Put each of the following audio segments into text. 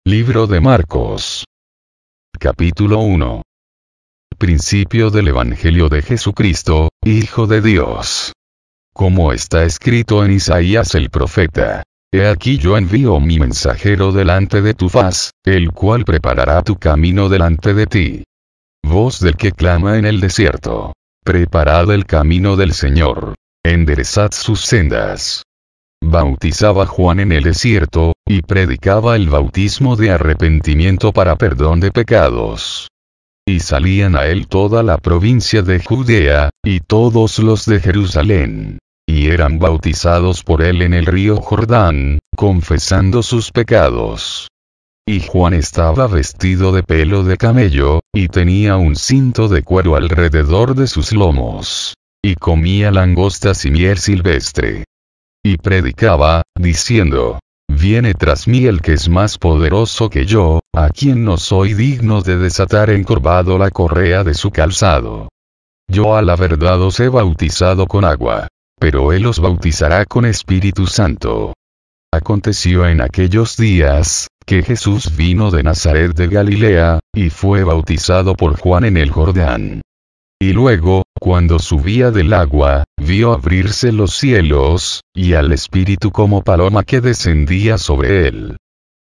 Libro de Marcos. Capítulo 1. Principio del Evangelio de Jesucristo, Hijo de Dios. Como está escrito en Isaías el profeta: He aquí yo envío mi mensajero delante de tu faz, el cual preparará tu camino delante de ti. Voz del que clama en el desierto: Preparad el camino del Señor, enderezad sus sendas. Bautizaba Juan en el desierto, y predicaba el bautismo de arrepentimiento para perdón de pecados. Y salían a él toda la provincia de Judea, y todos los de Jerusalén. Y eran bautizados por él en el río Jordán, confesando sus pecados. Y Juan estaba vestido de pelo de camello, y tenía un cinto de cuero alrededor de sus lomos. Y comía langostas y miel silvestre. Y predicaba, diciendo: Viene tras mí el que es más poderoso que yo, a quien no soy digno de desatar encorvado la correa de su calzado. Yo a la verdad os he bautizado con agua, pero él os bautizará con Espíritu Santo. Aconteció en aquellos días, que Jesús vino de Nazaret de Galilea, y fue bautizado por Juan en el Jordán. Y luego, cuando subía del agua, vio abrirse los cielos, y al Espíritu como paloma que descendía sobre él.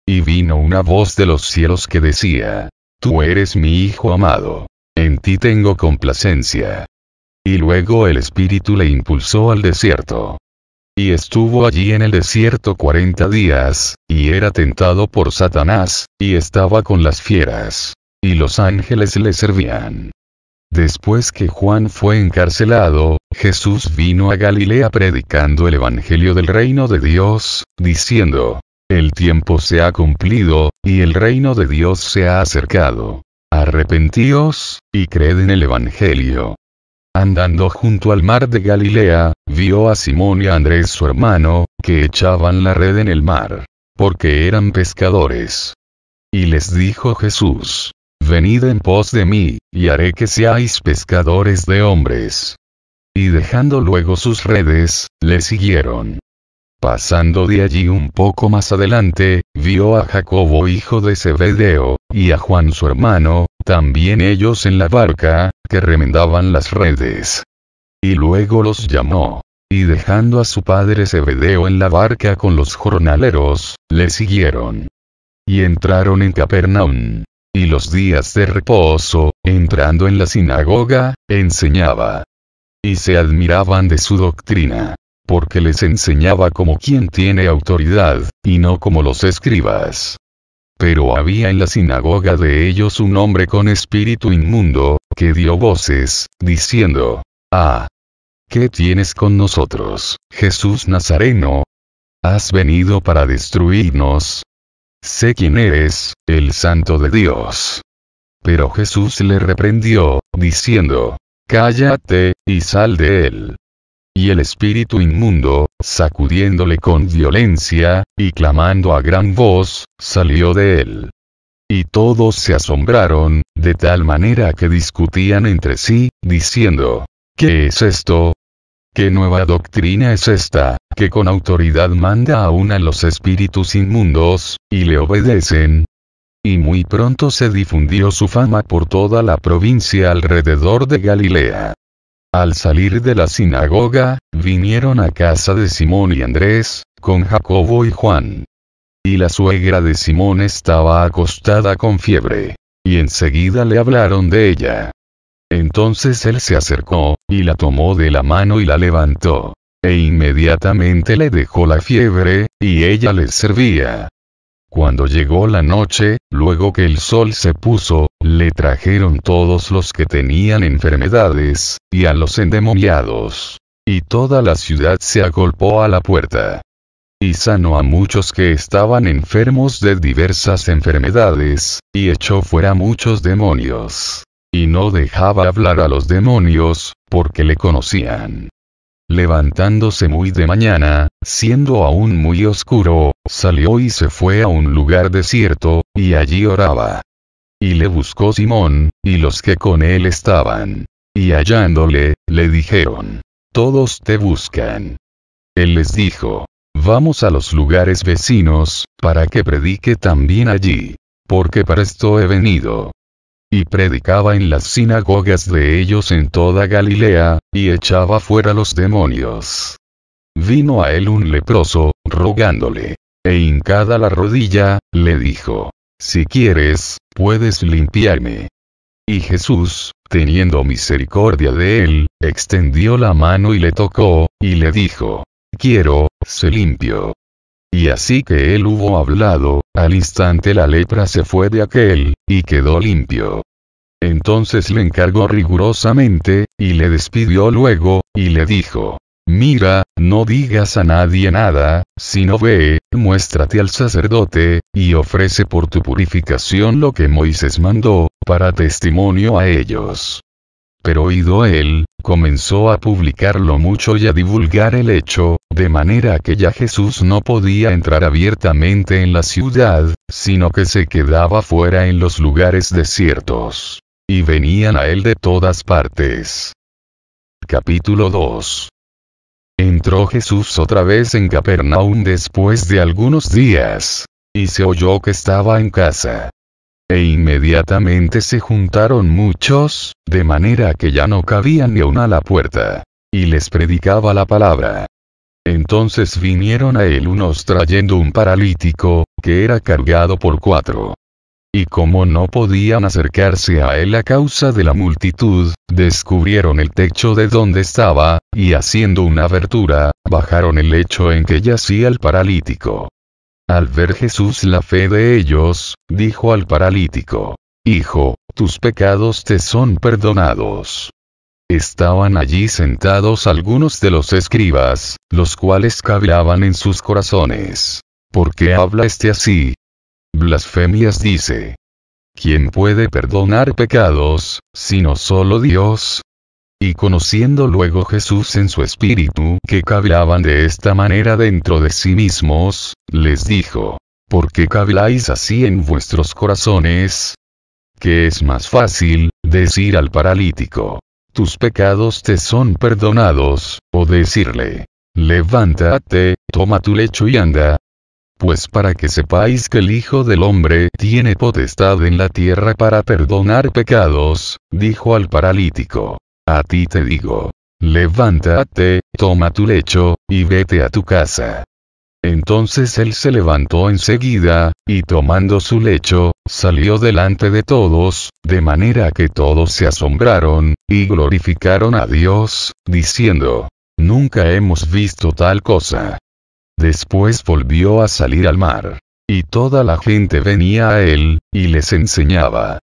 Y vino una voz de los cielos que decía: Tú eres mi Hijo amado. En ti tengo complacencia. Y luego el Espíritu le impulsó al desierto. Y estuvo allí en el desierto 40 días, y era tentado por Satanás, y estaba con las fieras. Y los ángeles le servían. Después que Juan fue encarcelado, Jesús vino a Galilea predicando el Evangelio del reino de Dios, diciendo: El tiempo se ha cumplido, y el reino de Dios se ha acercado. Arrepentíos, y creed en el Evangelio. Andando junto al mar de Galilea, vio a Simón y a Andrés su hermano, que echaban la red en el mar, porque eran pescadores. Y les dijo Jesús: Venid en pos de mí, y haré que seáis pescadores de hombres. Y dejando luego sus redes, le siguieron. Pasando de allí un poco más adelante, vio a Jacobo hijo de Zebedeo, y a Juan su hermano, también ellos en la barca, que remendaban las redes. Y luego los llamó. Y dejando a su padre Zebedeo en la barca con los jornaleros, le siguieron. Y entraron en Capernaum. Y los días de reposo, entrando en la sinagoga, enseñaba. Y se admiraban de su doctrina, porque les enseñaba como quien tiene autoridad, y no como los escribas. Pero había en la sinagoga de ellos un hombre con espíritu inmundo, que dio voces, diciendo: Ah, ¿qué tienes con nosotros, Jesús Nazareno? ¿Has venido para destruirnos? Sé quién eres, el Santo de Dios. Pero Jesús le reprendió, diciendo: Cállate, y sal de él. Y el espíritu inmundo, sacudiéndole con violencia, y clamando a gran voz, salió de él. Y todos se asombraron, de tal manera que discutían entre sí, diciendo: ¿Qué es esto? ¿Qué nueva doctrina es esta, que con autoridad manda aún a los espíritus inmundos, y le obedecen? Y muy pronto se difundió su fama por toda la provincia alrededor de Galilea. Al salir de la sinagoga, vinieron a casa de Simón y Andrés, con Jacobo y Juan. Y la suegra de Simón estaba acostada con fiebre. Y enseguida le hablaron de ella. Entonces él se acercó, y la tomó de la mano y la levantó. E inmediatamente le dejó la fiebre, y ella les servía. Cuando llegó la noche, luego que el sol se puso, le trajeron todos los que tenían enfermedades, y a los endemoniados. Y toda la ciudad se agolpó a la puerta. Y sanó a muchos que estaban enfermos de diversas enfermedades, y echó fuera muchos demonios. Y no dejaba hablar a los demonios, porque le conocían. Levantándose muy de mañana, siendo aún muy oscuro, salió y se fue a un lugar desierto, y allí oraba. Y le buscó Simón, y los que con él estaban. Y hallándole, le dijeron: Todos te buscan. Él les dijo: Vamos a los lugares vecinos, para que predique también allí. Porque para esto he venido. Y predicaba en las sinagogas de ellos en toda Galilea, y echaba fuera los demonios. Vino a él un leproso, rogándole, e hincada la rodilla, le dijo: si quieres, puedes limpiarme. Y Jesús, teniendo misericordia de él, extendió la mano y le tocó, y le dijo: quiero, sé limpio. Y así que él hubo hablado, al instante la lepra se fue de aquel, y quedó limpio. Entonces le encargó rigurosamente, y le despidió luego, y le dijo: mira, no digas a nadie nada, sino ve, muéstrate al sacerdote, y ofrece por tu purificación lo que Moisés mandó, para testimonio a ellos. Pero oído él, comenzó a publicarlo mucho y a divulgar el hecho, de manera que ya Jesús no podía entrar abiertamente en la ciudad, sino que se quedaba fuera en los lugares desiertos. Y venían a él de todas partes. Capítulo 2. Entró Jesús otra vez en Capernaum después de algunos días, y se oyó que estaba en casa. E inmediatamente se juntaron muchos, de manera que ya no cabían ni aun a la puerta. Y les predicaba la palabra. Entonces vinieron a él unos trayendo un paralítico, que era cargado por 4. Y como no podían acercarse a él a causa de la multitud, descubrieron el techo de donde estaba, y haciendo una abertura, bajaron el lecho en que yacía el paralítico. Al ver Jesús la fe de ellos, dijo al paralítico: hijo, tus pecados te son perdonados. Estaban allí sentados algunos de los escribas, los cuales cavilaban en sus corazones: ¿por qué habla este así? Blasfemias dice. ¿Quién puede perdonar pecados, sino solo Dios? Y conociendo luego Jesús en su espíritu que cavilaban de esta manera dentro de sí mismos, les dijo: ¿por qué caviláis así en vuestros corazones? ¿Qué es más fácil, decir al paralítico: tus pecados te son perdonados, o decirle: levántate, toma tu lecho y anda? Pues para que sepáis que el Hijo del Hombre tiene potestad en la tierra para perdonar pecados, dijo al paralítico: a ti te digo, levántate, toma tu lecho, y vete a tu casa. Entonces él se levantó enseguida, y tomando su lecho, salió delante de todos, de manera que todos se asombraron, y glorificaron a Dios, diciendo: nunca hemos visto tal cosa. Después volvió a salir al mar. Y toda la gente venía a él, y les enseñaba.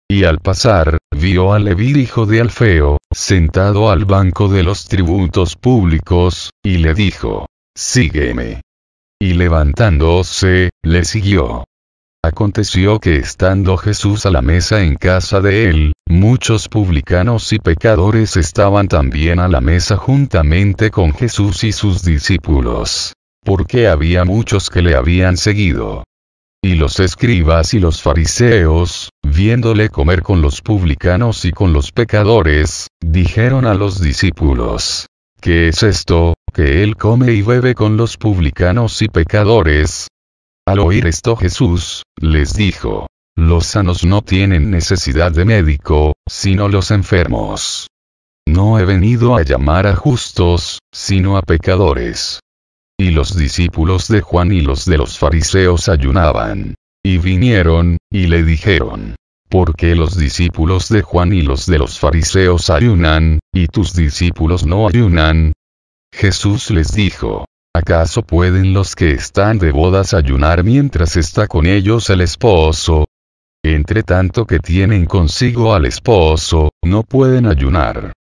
Y al pasar, vio a Leví hijo de Alfeo, sentado al banco de los tributos públicos, y le dijo: sígueme. Y levantándose, le siguió. Aconteció que estando Jesús a la mesa en casa de él, muchos publicanos y pecadores estaban también a la mesa juntamente con Jesús y sus discípulos. Porque había muchos que le habían seguido. Y los escribas y los fariseos, viéndole comer con los publicanos y con los pecadores, dijeron a los discípulos: ¿qué es esto, que él come y bebe con los publicanos y pecadores? Al oír esto Jesús, les dijo: los sanos no tienen necesidad de médico, sino los enfermos. No he venido a llamar a justos, sino a pecadores. Y los discípulos de Juan y los de los fariseos ayunaban. Y vinieron, y le dijeron: ¿por qué los discípulos de Juan y los de los fariseos ayunan, y tus discípulos no ayunan? Jesús les dijo: ¿acaso pueden los que están de bodas ayunar mientras está con ellos el esposo? Entre tanto que tienen consigo al esposo, no pueden ayunar.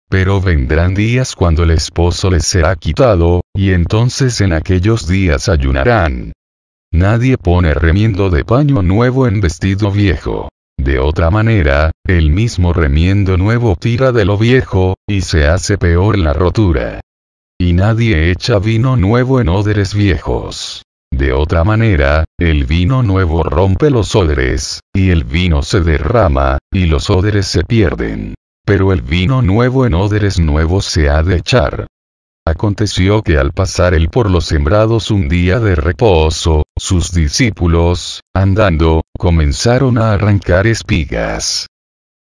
Pero vendrán días cuando el esposo les será quitado, y entonces en aquellos días ayunarán. Nadie pone remiendo de paño nuevo en vestido viejo. De otra manera, el mismo remiendo nuevo tira de lo viejo, y se hace peor la rotura. Y nadie echa vino nuevo en óderes viejos. De otra manera, el vino nuevo rompe los óderes, y el vino se derrama, y los óderes se pierden. Pero el vino nuevo en óderes nuevos se ha de echar. Aconteció que al pasar él por los sembrados un día de reposo, sus discípulos, andando, comenzaron a arrancar espigas.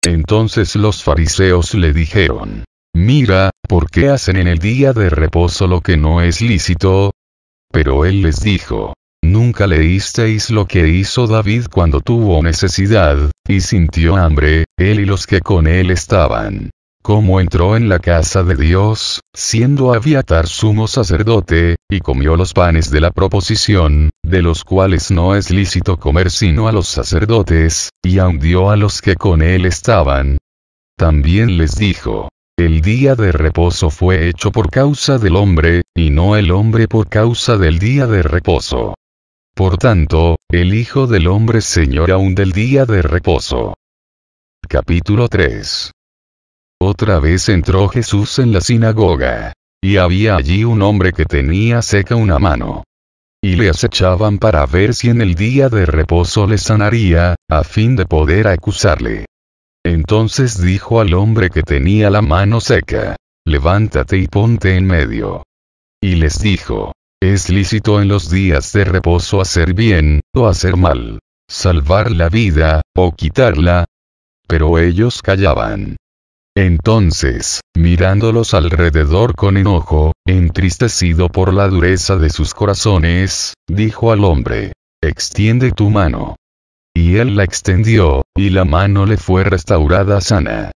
Entonces los fariseos le dijeron: Mira, ¿por qué hacen en el día de reposo lo que no es lícito? Pero él les dijo: ¿Nunca leísteis lo que hizo David cuando tuvo necesidad, y sintió hambre, él y los que con él estaban? Cómo entró en la casa de Dios, siendo Abiatar sumo sacerdote, y comió los panes de la proposición, de los cuales no es lícito comer sino a los sacerdotes, y aun dio a los que con él estaban. También les dijo: el día de reposo fue hecho por causa del hombre, y no el hombre por causa del día de reposo. Por tanto, el Hijo del Hombre es Señor aún del día de reposo. Capítulo 3. Otra vez entró Jesús en la sinagoga. Y había allí un hombre que tenía seca una mano. Y le acechaban para ver si en el día de reposo le sanaría, a fin de poder acusarle. Entonces dijo al hombre que tenía la mano seca: levántate y ponte en medio. Y les dijo: ¿es lícito en los días de reposo hacer bien, o hacer mal? ¿Salvar la vida, o quitarla? Pero ellos callaban. Entonces, mirándolos alrededor con enojo, entristecido por la dureza de sus corazones, dijo al hombre: extiende tu mano. Y él la extendió, y la mano le fue restaurada sana.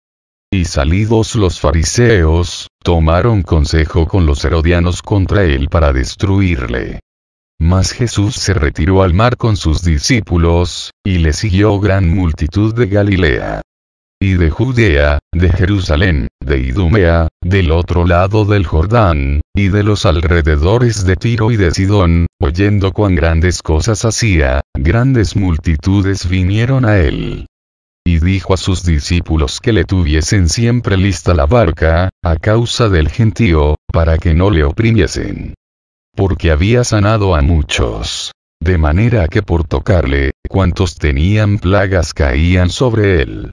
Y salidos los fariseos, tomaron consejo con los herodianos contra él para destruirle. Mas Jesús se retiró al mar con sus discípulos, y le siguió gran multitud de Galilea. Y de Judea, de Jerusalén, de Idumea, del otro lado del Jordán, y de los alrededores de Tiro y de Sidón, oyendo cuán grandes cosas hacía, grandes multitudes vinieron a él. Y dijo a sus discípulos que le tuviesen siempre lista la barca, a causa del gentío, para que no le oprimiesen. Porque había sanado a muchos. De manera que por tocarle, cuantos tenían plagas caían sobre él.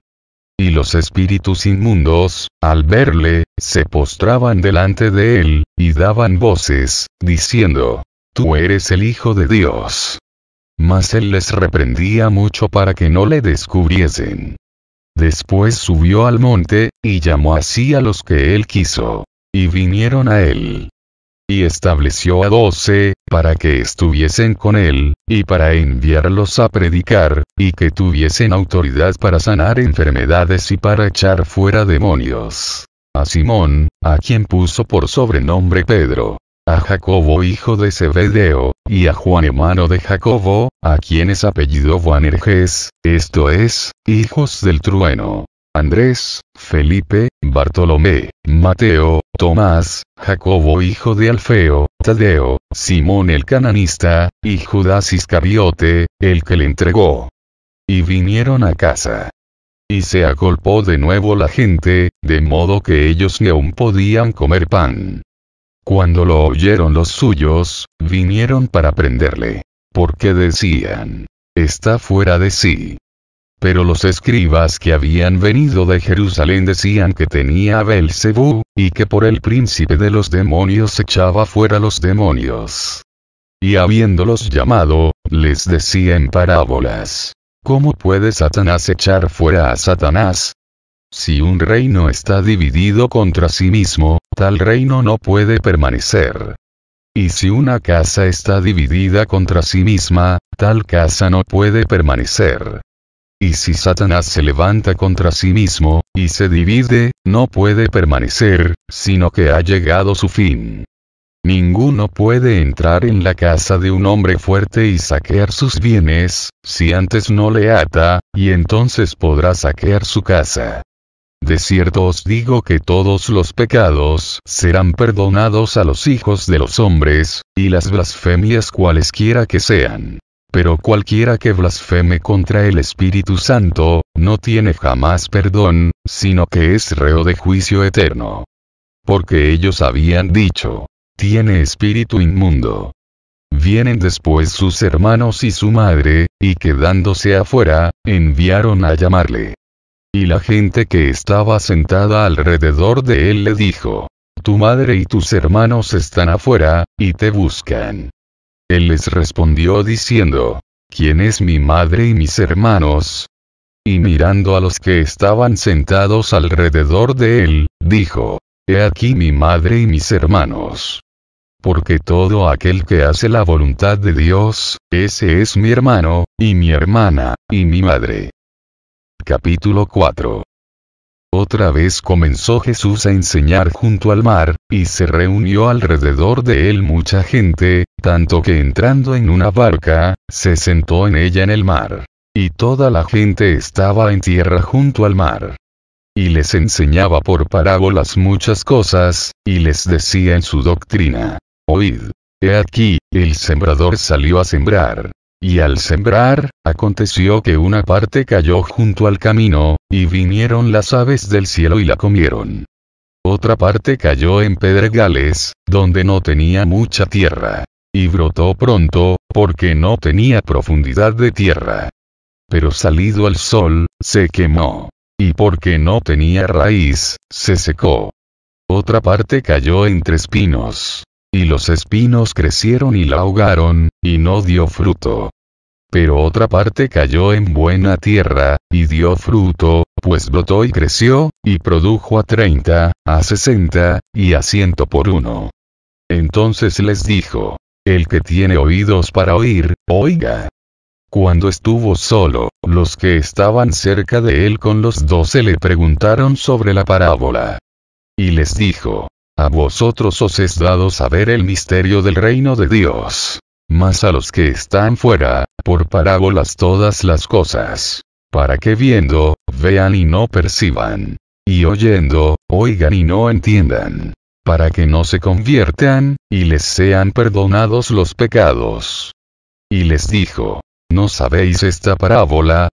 Y los espíritus inmundos, al verle, se postraban delante de él, y daban voces, diciendo: Tú eres el Hijo de Dios. Mas él les reprendía mucho para que no le descubriesen. Después subió al monte, y llamó así a los que él quiso. Y vinieron a él. Y estableció a 12, para que estuviesen con él, y para enviarlos a predicar, y que tuviesen autoridad para sanar enfermedades y para echar fuera demonios. A Simón, a quien puso por sobrenombre Pedro. A Jacobo hijo de Zebedeo, y a Juan hermano de Jacobo, a quienes apellidó Boanerges, esto es, hijos del trueno. Andrés, Felipe, Bartolomé, Mateo, Tomás, Jacobo hijo de Alfeo, Tadeo, Simón el cananista, y Judas Iscariote, el que le entregó. Y vinieron a casa. Y se agolpó de nuevo la gente, de modo que ellos ni aún podían comer pan. Cuando lo oyeron los suyos, vinieron para prenderle. Porque decían: está fuera de sí. Pero los escribas que habían venido de Jerusalén decían que tenía a Beelzebú, y que por el príncipe de los demonios echaba fuera los demonios. Y habiéndolos llamado, les decía en parábolas: ¿cómo puede Satanás echar fuera a Satanás? Si un reino está dividido contra sí mismo, tal reino no puede permanecer. Y si una casa está dividida contra sí misma, tal casa no puede permanecer. Y si Satanás se levanta contra sí mismo, y se divide, no puede permanecer, sino que ha llegado su fin. Ninguno puede entrar en la casa de un hombre fuerte y saquear sus bienes, si antes no le ata, y entonces podrá saquear su casa. De cierto os digo que todos los pecados serán perdonados a los hijos de los hombres, y las blasfemias cualesquiera que sean. Pero cualquiera que blasfeme contra el Espíritu Santo, no tiene jamás perdón, sino que es reo de juicio eterno. Porque ellos habían dicho: tiene espíritu inmundo. Vienen después sus hermanos y su madre, y quedándose afuera, enviaron a llamarle. Y la gente que estaba sentada alrededor de él le dijo: tu madre y tus hermanos están afuera, y te buscan. Él les respondió diciendo, ¿quién es mi madre y mis hermanos? Y mirando a los que estaban sentados alrededor de él, dijo, he aquí mi madre y mis hermanos. Porque todo aquel que hace la voluntad de Dios, ese es mi hermano, y mi hermana, y mi madre. Capítulo 4. Otra vez comenzó Jesús a enseñar junto al mar, y se reunió alrededor de él mucha gente, tanto que entrando en una barca, se sentó en ella en el mar. Y toda la gente estaba en tierra junto al mar. Y les enseñaba por parábolas muchas cosas, y les decía en su doctrina, oíd, he aquí, el sembrador salió a sembrar. Y al sembrar, aconteció que una parte cayó junto al camino, y vinieron las aves del cielo y la comieron. Otra parte cayó en pedregales, donde no tenía mucha tierra. Y brotó pronto, porque no tenía profundidad de tierra. Pero salido el sol, se quemó. Y porque no tenía raíz, se secó. Otra parte cayó entre espinos. Y los espinos crecieron y la ahogaron, y no dio fruto. Pero otra parte cayó en buena tierra, y dio fruto, pues brotó y creció, y produjo a 30, a 60, y a 100 por uno. Entonces les dijo, el que tiene oídos para oír, oiga. Cuando estuvo solo, los que estaban cerca de él con los 12 le preguntaron sobre la parábola. Y les dijo, a vosotros os es dado saber el misterio del reino de Dios. Mas a los que están fuera, por parábolas todas las cosas. Para que viendo, vean y no perciban. Y oyendo, oigan y no entiendan. Para que no se conviertan, y les sean perdonados los pecados. Y les dijo, ¿no sabéis esta parábola?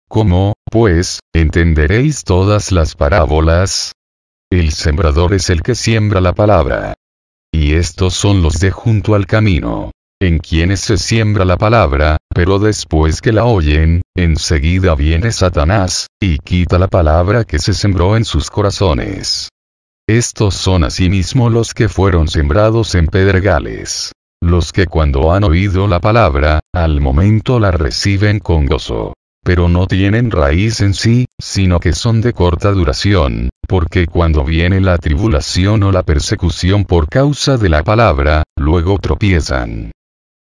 ¿Cómo, pues, entenderéis todas las parábolas? El sembrador es el que siembra la palabra. Y estos son los de junto al camino, en quienes se siembra la palabra, pero después que la oyen, enseguida viene Satanás, y quita la palabra que se sembró en sus corazones. Estos son asimismo los que fueron sembrados en pedregales. Los que cuando han oído la palabra, al momento la reciben con gozo. Pero no tienen raíz en sí, sino que son de corta duración, porque cuando viene la tribulación o la persecución por causa de la palabra, luego tropiezan.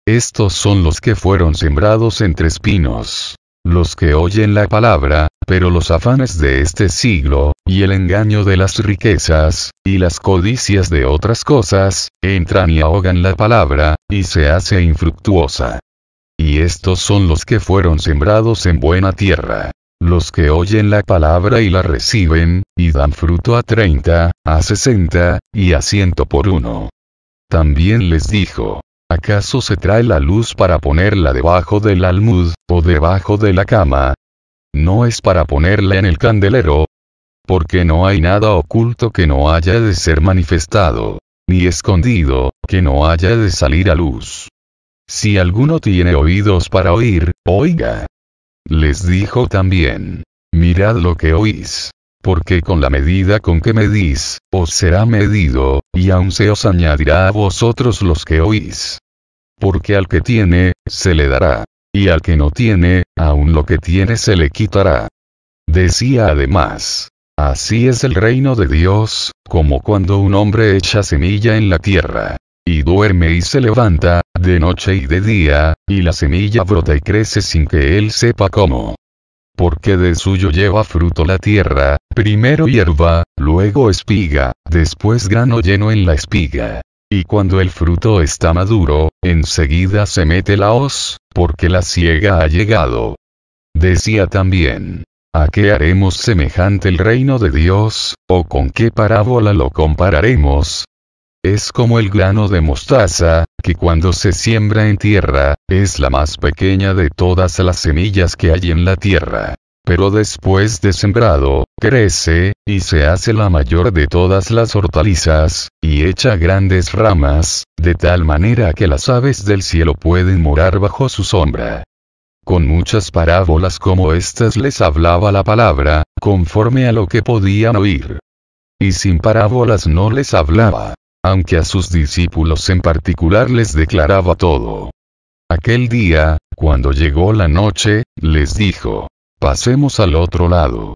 Estos son los que fueron sembrados entre espinos. Los que oyen la palabra, pero los afanes de este siglo, y el engaño de las riquezas, y las codicias de otras cosas, entran y ahogan la palabra, y se hace infructuosa. Y estos son los que fueron sembrados en buena tierra. Los que oyen la palabra y la reciben, y dan fruto a 30, a 60, y a 100 por uno. También les dijo, ¿acaso se trae la luz para ponerla debajo del almud, o debajo de la cama? ¿No es para ponerla en el candelero? Porque no hay nada oculto que no haya de ser manifestado, ni escondido, que no haya de salir a luz. Si alguno tiene oídos para oír, oiga. Les dijo también, mirad lo que oís, porque con la medida con que medís, os será medido, y aun se os añadirá a vosotros los que oís. Porque al que tiene, se le dará, y al que no tiene, aun lo que tiene se le quitará. Decía además, así es el reino de Dios, como cuando un hombre echa semilla en la tierra, y duerme y se levanta, de noche y de día, y la semilla brota y crece sin que él sepa cómo. Porque de suyo lleva fruto la tierra, primero hierba, luego espiga, después grano lleno en la espiga. Y cuando el fruto está maduro, enseguida se mete la hoz, porque la siega ha llegado. Decía también, ¿a qué haremos semejante el reino de Dios, o con qué parábola lo compararemos? Es como el grano de mostaza, que cuando se siembra en tierra, es la más pequeña de todas las semillas que hay en la tierra. Pero después de sembrado, crece, y se hace la mayor de todas las hortalizas, y echa grandes ramas, de tal manera que las aves del cielo pueden morar bajo su sombra. Con muchas parábolas como estas les hablaba la palabra, conforme a lo que podían oír. y sin parábolas no les hablaba, aunque a sus discípulos en particular les declaraba todo. Aquel día, cuando llegó la noche, les dijo: pasemos al otro lado.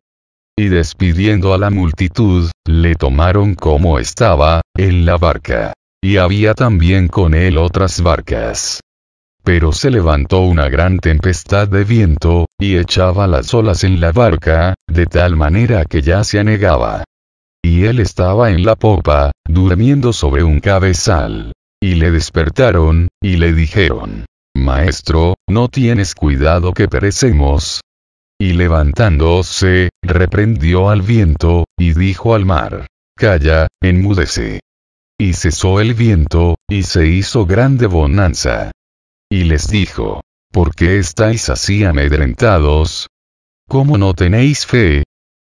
Y despidiendo a la multitud, le tomaron como estaba, en la barca. Y había también con él otras barcas. Pero se levantó una gran tempestad de viento, y echaba las olas en la barca, de tal manera que ya se anegaba. Y él estaba en la popa, durmiendo sobre un cabezal. Y le despertaron, y le dijeron: Maestro, ¿no tienes cuidado que perecemos? Y levantándose, reprendió al viento, y dijo al mar: calla, enmudece. Y cesó el viento, y se hizo grande bonanza. Y les dijo: ¿por qué estáis así amedrentados? ¿Cómo no tenéis fe?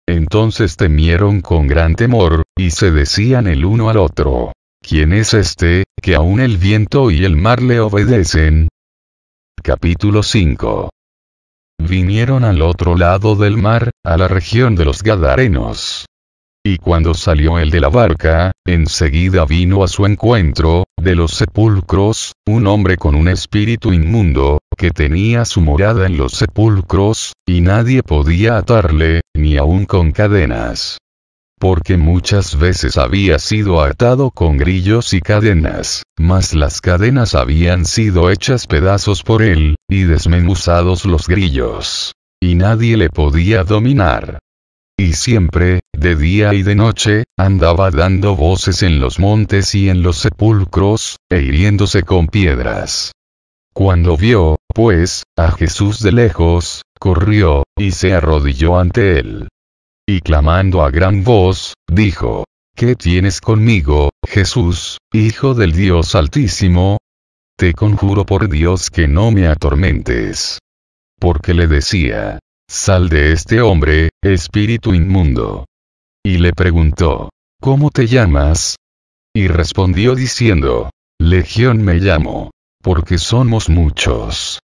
Entonces temieron con gran temor, y se decían el uno al otro: ¿quién es este, que aun el viento y el mar le obedecen? Capítulo 5. Vinieron al otro lado del mar, a la región de los Gadarenos. Y cuando salió él de la barca, enseguida vino a su encuentro, de los sepulcros, un hombre con un espíritu inmundo, que tenía su morada en los sepulcros, y nadie podía atarle, ni aun con cadenas. Porque muchas veces había sido atado con grillos y cadenas, mas las cadenas habían sido hechas pedazos por él, y desmenuzados los grillos. Y nadie le podía dominar. Y siempre, de día y de noche, andaba dando voces en los montes y en los sepulcros, e hiriéndose con piedras. Cuando vio, pues, a Jesús de lejos, corrió, y se arrodilló ante él. Y clamando a gran voz, dijo: ¿qué tienes conmigo, Jesús, Hijo del Dios Altísimo? Te conjuro por Dios que no me atormentes. Porque le decía: sal de este hombre, espíritu inmundo. Y le preguntó: ¿cómo te llamas? Y respondió diciendo: Legión me llamo, porque somos muchos.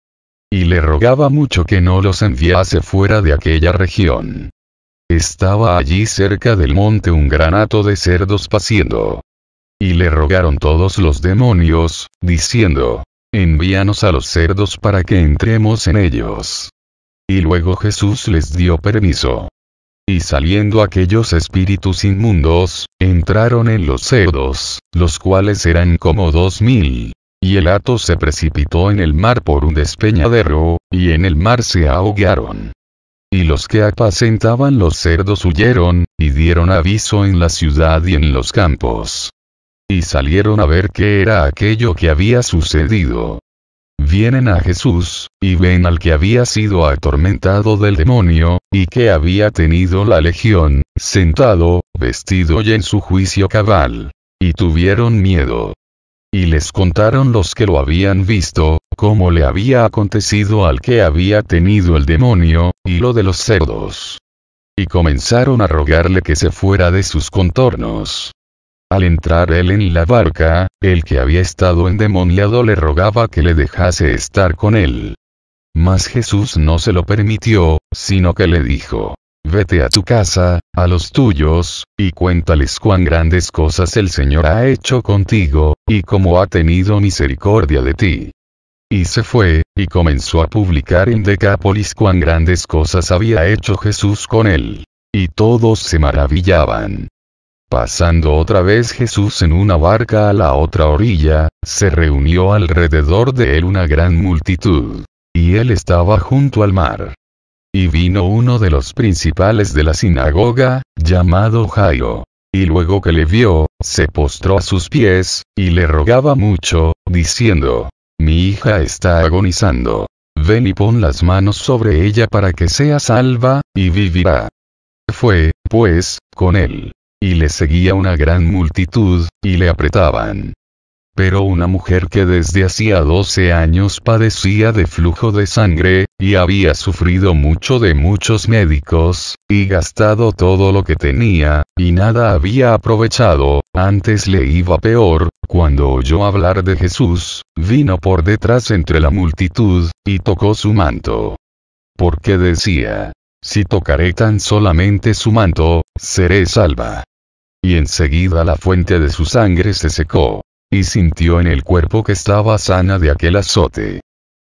Y le rogaba mucho que no los enviase fuera de aquella región. Estaba allí cerca del monte un gran hato de cerdos paciendo. Y le rogaron todos los demonios, diciendo: envíanos a los cerdos para que entremos en ellos. Y luego Jesús les dio permiso. Y saliendo aquellos espíritus inmundos, entraron en los cerdos, los cuales eran como 2000. Y el hato se precipitó en el mar por un despeñadero, y en el mar se ahogaron. Y los que apacentaban los cerdos huyeron, y dieron aviso en la ciudad y en los campos. Y salieron a ver qué era aquello que había sucedido. Vienen a Jesús, y ven al que había sido atormentado del demonio, y que había tenido la legión, sentado, vestido y en su juicio cabal. Y tuvieron miedo. Y les contaron los que lo habían visto, cómo le había acontecido al que había tenido el demonio, y lo de los cerdos. Y comenzaron a rogarle que se fuera de sus contornos. Al entrar él en la barca, el que había estado endemoniado le rogaba que le dejase estar con él. Mas Jesús no se lo permitió, sino que le dijo: vete a tu casa, a los tuyos, y cuéntales cuán grandes cosas el Señor ha hecho contigo, y cómo ha tenido misericordia de ti. Y se fue, y comenzó a publicar en Decápolis cuán grandes cosas había hecho Jesús con él. Y todos se maravillaban. Pasando otra vez Jesús en una barca a la otra orilla, se reunió alrededor de él una gran multitud. Y él estaba junto al mar. Y vino uno de los principales de la sinagoga, llamado Jairo. Y luego que le vio, se postró a sus pies, y le rogaba mucho, diciendo: mi hija está agonizando. Ven y pon las manos sobre ella para que sea salva, y vivirá. Fue, pues, con él. Y le seguía una gran multitud, y le apretaban. Pero una mujer que desde hacía 12 años padecía de flujo de sangre, y había sufrido mucho de muchos médicos, y gastado todo lo que tenía, y nada había aprovechado, antes le iba peor, cuando oyó hablar de Jesús, vino por detrás entre la multitud, y tocó su manto. Porque decía: si tocaré tan solamente su manto, seré salva. y enseguida la fuente de su sangre se secó, y sintió en el cuerpo que estaba sana de aquel azote.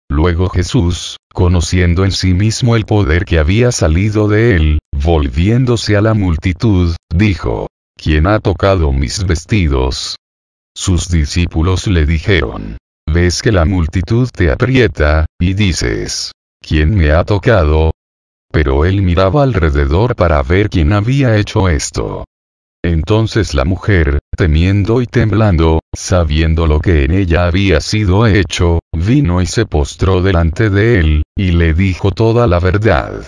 Luego Jesús, conociendo en sí mismo el poder que había salido de él, volviéndose a la multitud, dijo: ¿Quién ha tocado mis vestidos? Sus discípulos le dijeron: ¿Ves que la multitud te aprieta, y dices: ¿Quién me ha tocado? Pero él miraba alrededor para ver quién había hecho esto. Entonces la mujer, temiendo y temblando, sabiendo lo que en ella había sido hecho, vino y se postró delante de él, y le dijo toda la verdad.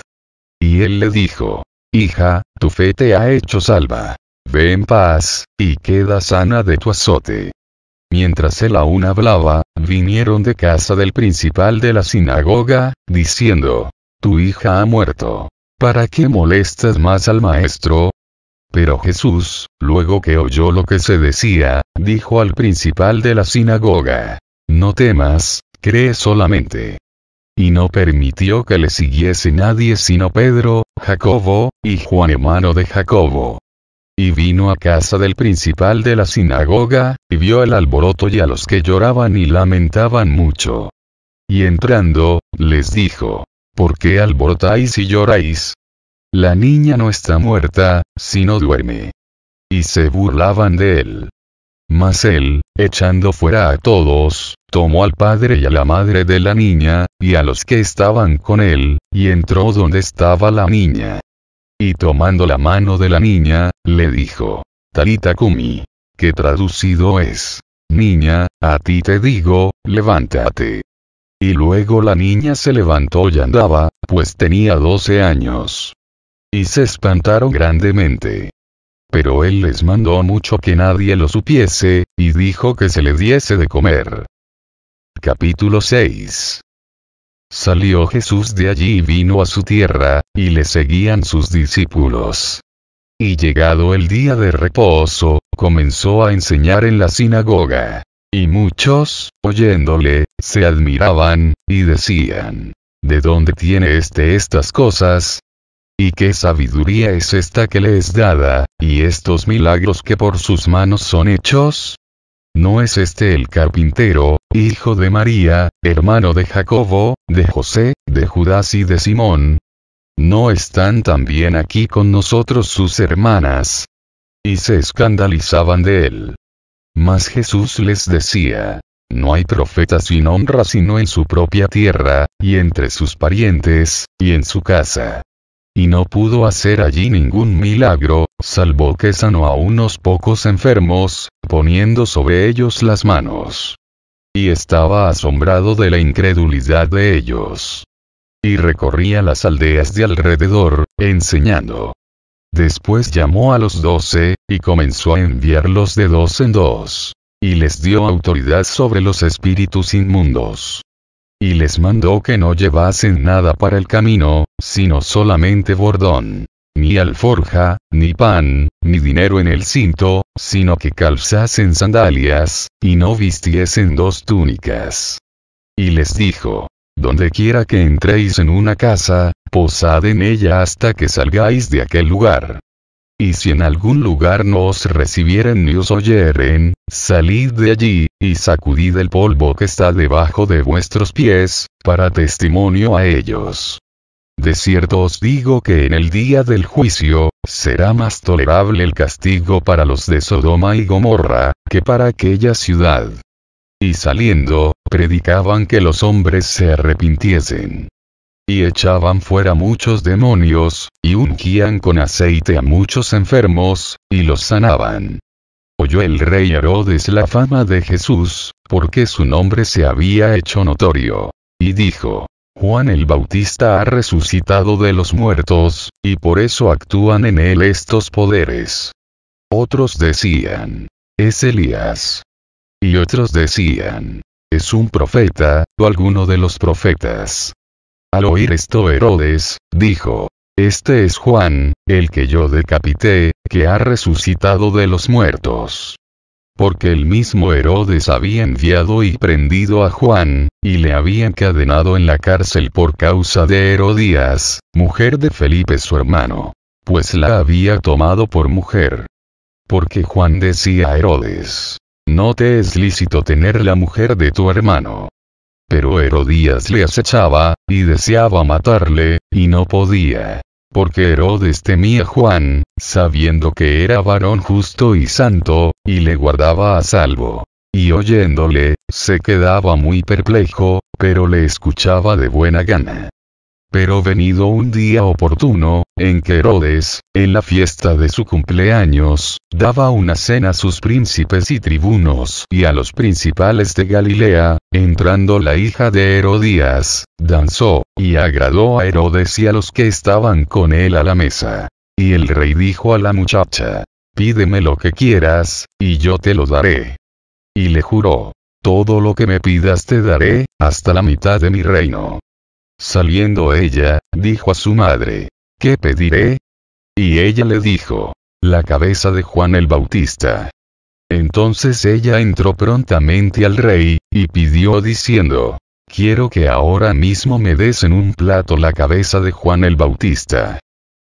Y él le dijo: Hija, tu fe te ha hecho salva. Ve en paz, y queda sana de tu azote. Mientras él aún hablaba, vinieron de casa del principal de la sinagoga, diciendo: Tu hija ha muerto. ¿Para qué molestas más al maestro? Pero Jesús, luego que oyó lo que se decía, dijo al principal de la sinagoga: No temas, cree solamente. Y no permitió que le siguiese nadie sino Pedro, Jacobo, y Juan hermano de Jacobo. Y vino a casa del principal de la sinagoga, y vio el alboroto y a los que lloraban y lamentaban mucho. Y entrando, les dijo: ¿Por qué alborotáis y lloráis? La niña no está muerta, sino duerme. Y se burlaban de él. Mas él, echando fuera a todos, tomó al padre y a la madre de la niña, y a los que estaban con él, y entró donde estaba la niña. Y tomando la mano de la niña, le dijo: Talita cumi, que traducido es: Niña, a ti te digo, levántate. Y luego la niña se levantó y andaba, pues tenía 12 años. Y se espantaron grandemente. Pero él les mandó mucho que nadie lo supiese, y dijo que se le diese de comer. Capítulo 6. Salió Jesús de allí y vino a su tierra, y le seguían sus discípulos. Y llegado el día de reposo, comenzó a enseñar en la sinagoga. Y muchos, oyéndole, se admiraban, y decían: ¿De dónde tiene estas cosas? ¿Y qué sabiduría es esta que le es dada, y estos milagros que por sus manos son hechos? ¿No es este el carpintero, hijo de María, hermano de Jacobo, de José, de Judas y de Simón? ¿No están también aquí con nosotros sus hermanas? Y se escandalizaban de él. Mas Jesús les decía: No hay profeta sin honra sino en su propia tierra, y entre sus parientes, y en su casa. Y no pudo hacer allí ningún milagro, salvo que sanó a unos pocos enfermos, poniendo sobre ellos las manos. Y estaba asombrado de la incredulidad de ellos. Y recorría las aldeas de alrededor, enseñando. Después llamó a los 12, y comenzó a enviarlos de 2 en 2. Y les dio autoridad sobre los espíritus inmundos. Y les mandó que no llevasen nada para el camino, sino solamente bordón, ni alforja, ni pan, ni dinero en el cinto, sino que calzasen sandalias, y no vistiesen 2 túnicas. Y les dijo: Donde quiera que entréis en una casa, posad en ella hasta que salgáis de aquel lugar. Y si en algún lugar no os recibieren ni os oyeren, salid de allí, y sacudid el polvo que está debajo de vuestros pies, para testimonio a ellos. De cierto os digo que en el día del juicio, será más tolerable el castigo para los de Sodoma y Gomorra, que para aquella ciudad. Y saliendo, predicaban que los hombres se arrepintiesen. Y echaban fuera muchos demonios, y ungían con aceite a muchos enfermos, y los sanaban. Oyó el rey Herodes la fama de Jesús, porque su nombre se había hecho notorio. Y dijo: Juan el Bautista ha resucitado de los muertos, y por eso actúan en él estos poderes. Otros decían: Es Elías. Y otros decían: Es un profeta, o alguno de los profetas. Al oír esto Herodes, dijo: Este es Juan, el que yo decapité, que ha resucitado de los muertos. Porque el mismo Herodes había enviado y prendido a Juan, y le había encadenado en la cárcel por causa de Herodías, mujer de Felipe su hermano. Pues la había tomado por mujer. Porque Juan decía a Herodes: no te es lícito tener la mujer de tu hermano. Pero Herodías le acechaba, y deseaba matarle, y no podía. Porque Herodes temía a Juan, sabiendo que era varón justo y santo, y le guardaba a salvo. Y oyéndole, se quedaba muy perplejo, pero le escuchaba de buena gana. Pero venido un día oportuno, en que Herodes, en la fiesta de su cumpleaños, daba una cena a sus príncipes y tribunos y a los principales de Galilea, entrando la hija de Herodías, danzó, y agradó a Herodes y a los que estaban con él a la mesa. Y el rey dijo a la muchacha: pídeme lo que quieras, y yo te lo daré. Y le juró: todo lo que me pidas te daré, hasta la mitad de mi reino. Saliendo ella, dijo a su madre: ¿qué pediré? Y ella le dijo: la cabeza de Juan el Bautista. Entonces ella entró prontamente al rey, y pidió diciendo: quiero que ahora mismo me des en un plato la cabeza de Juan el Bautista.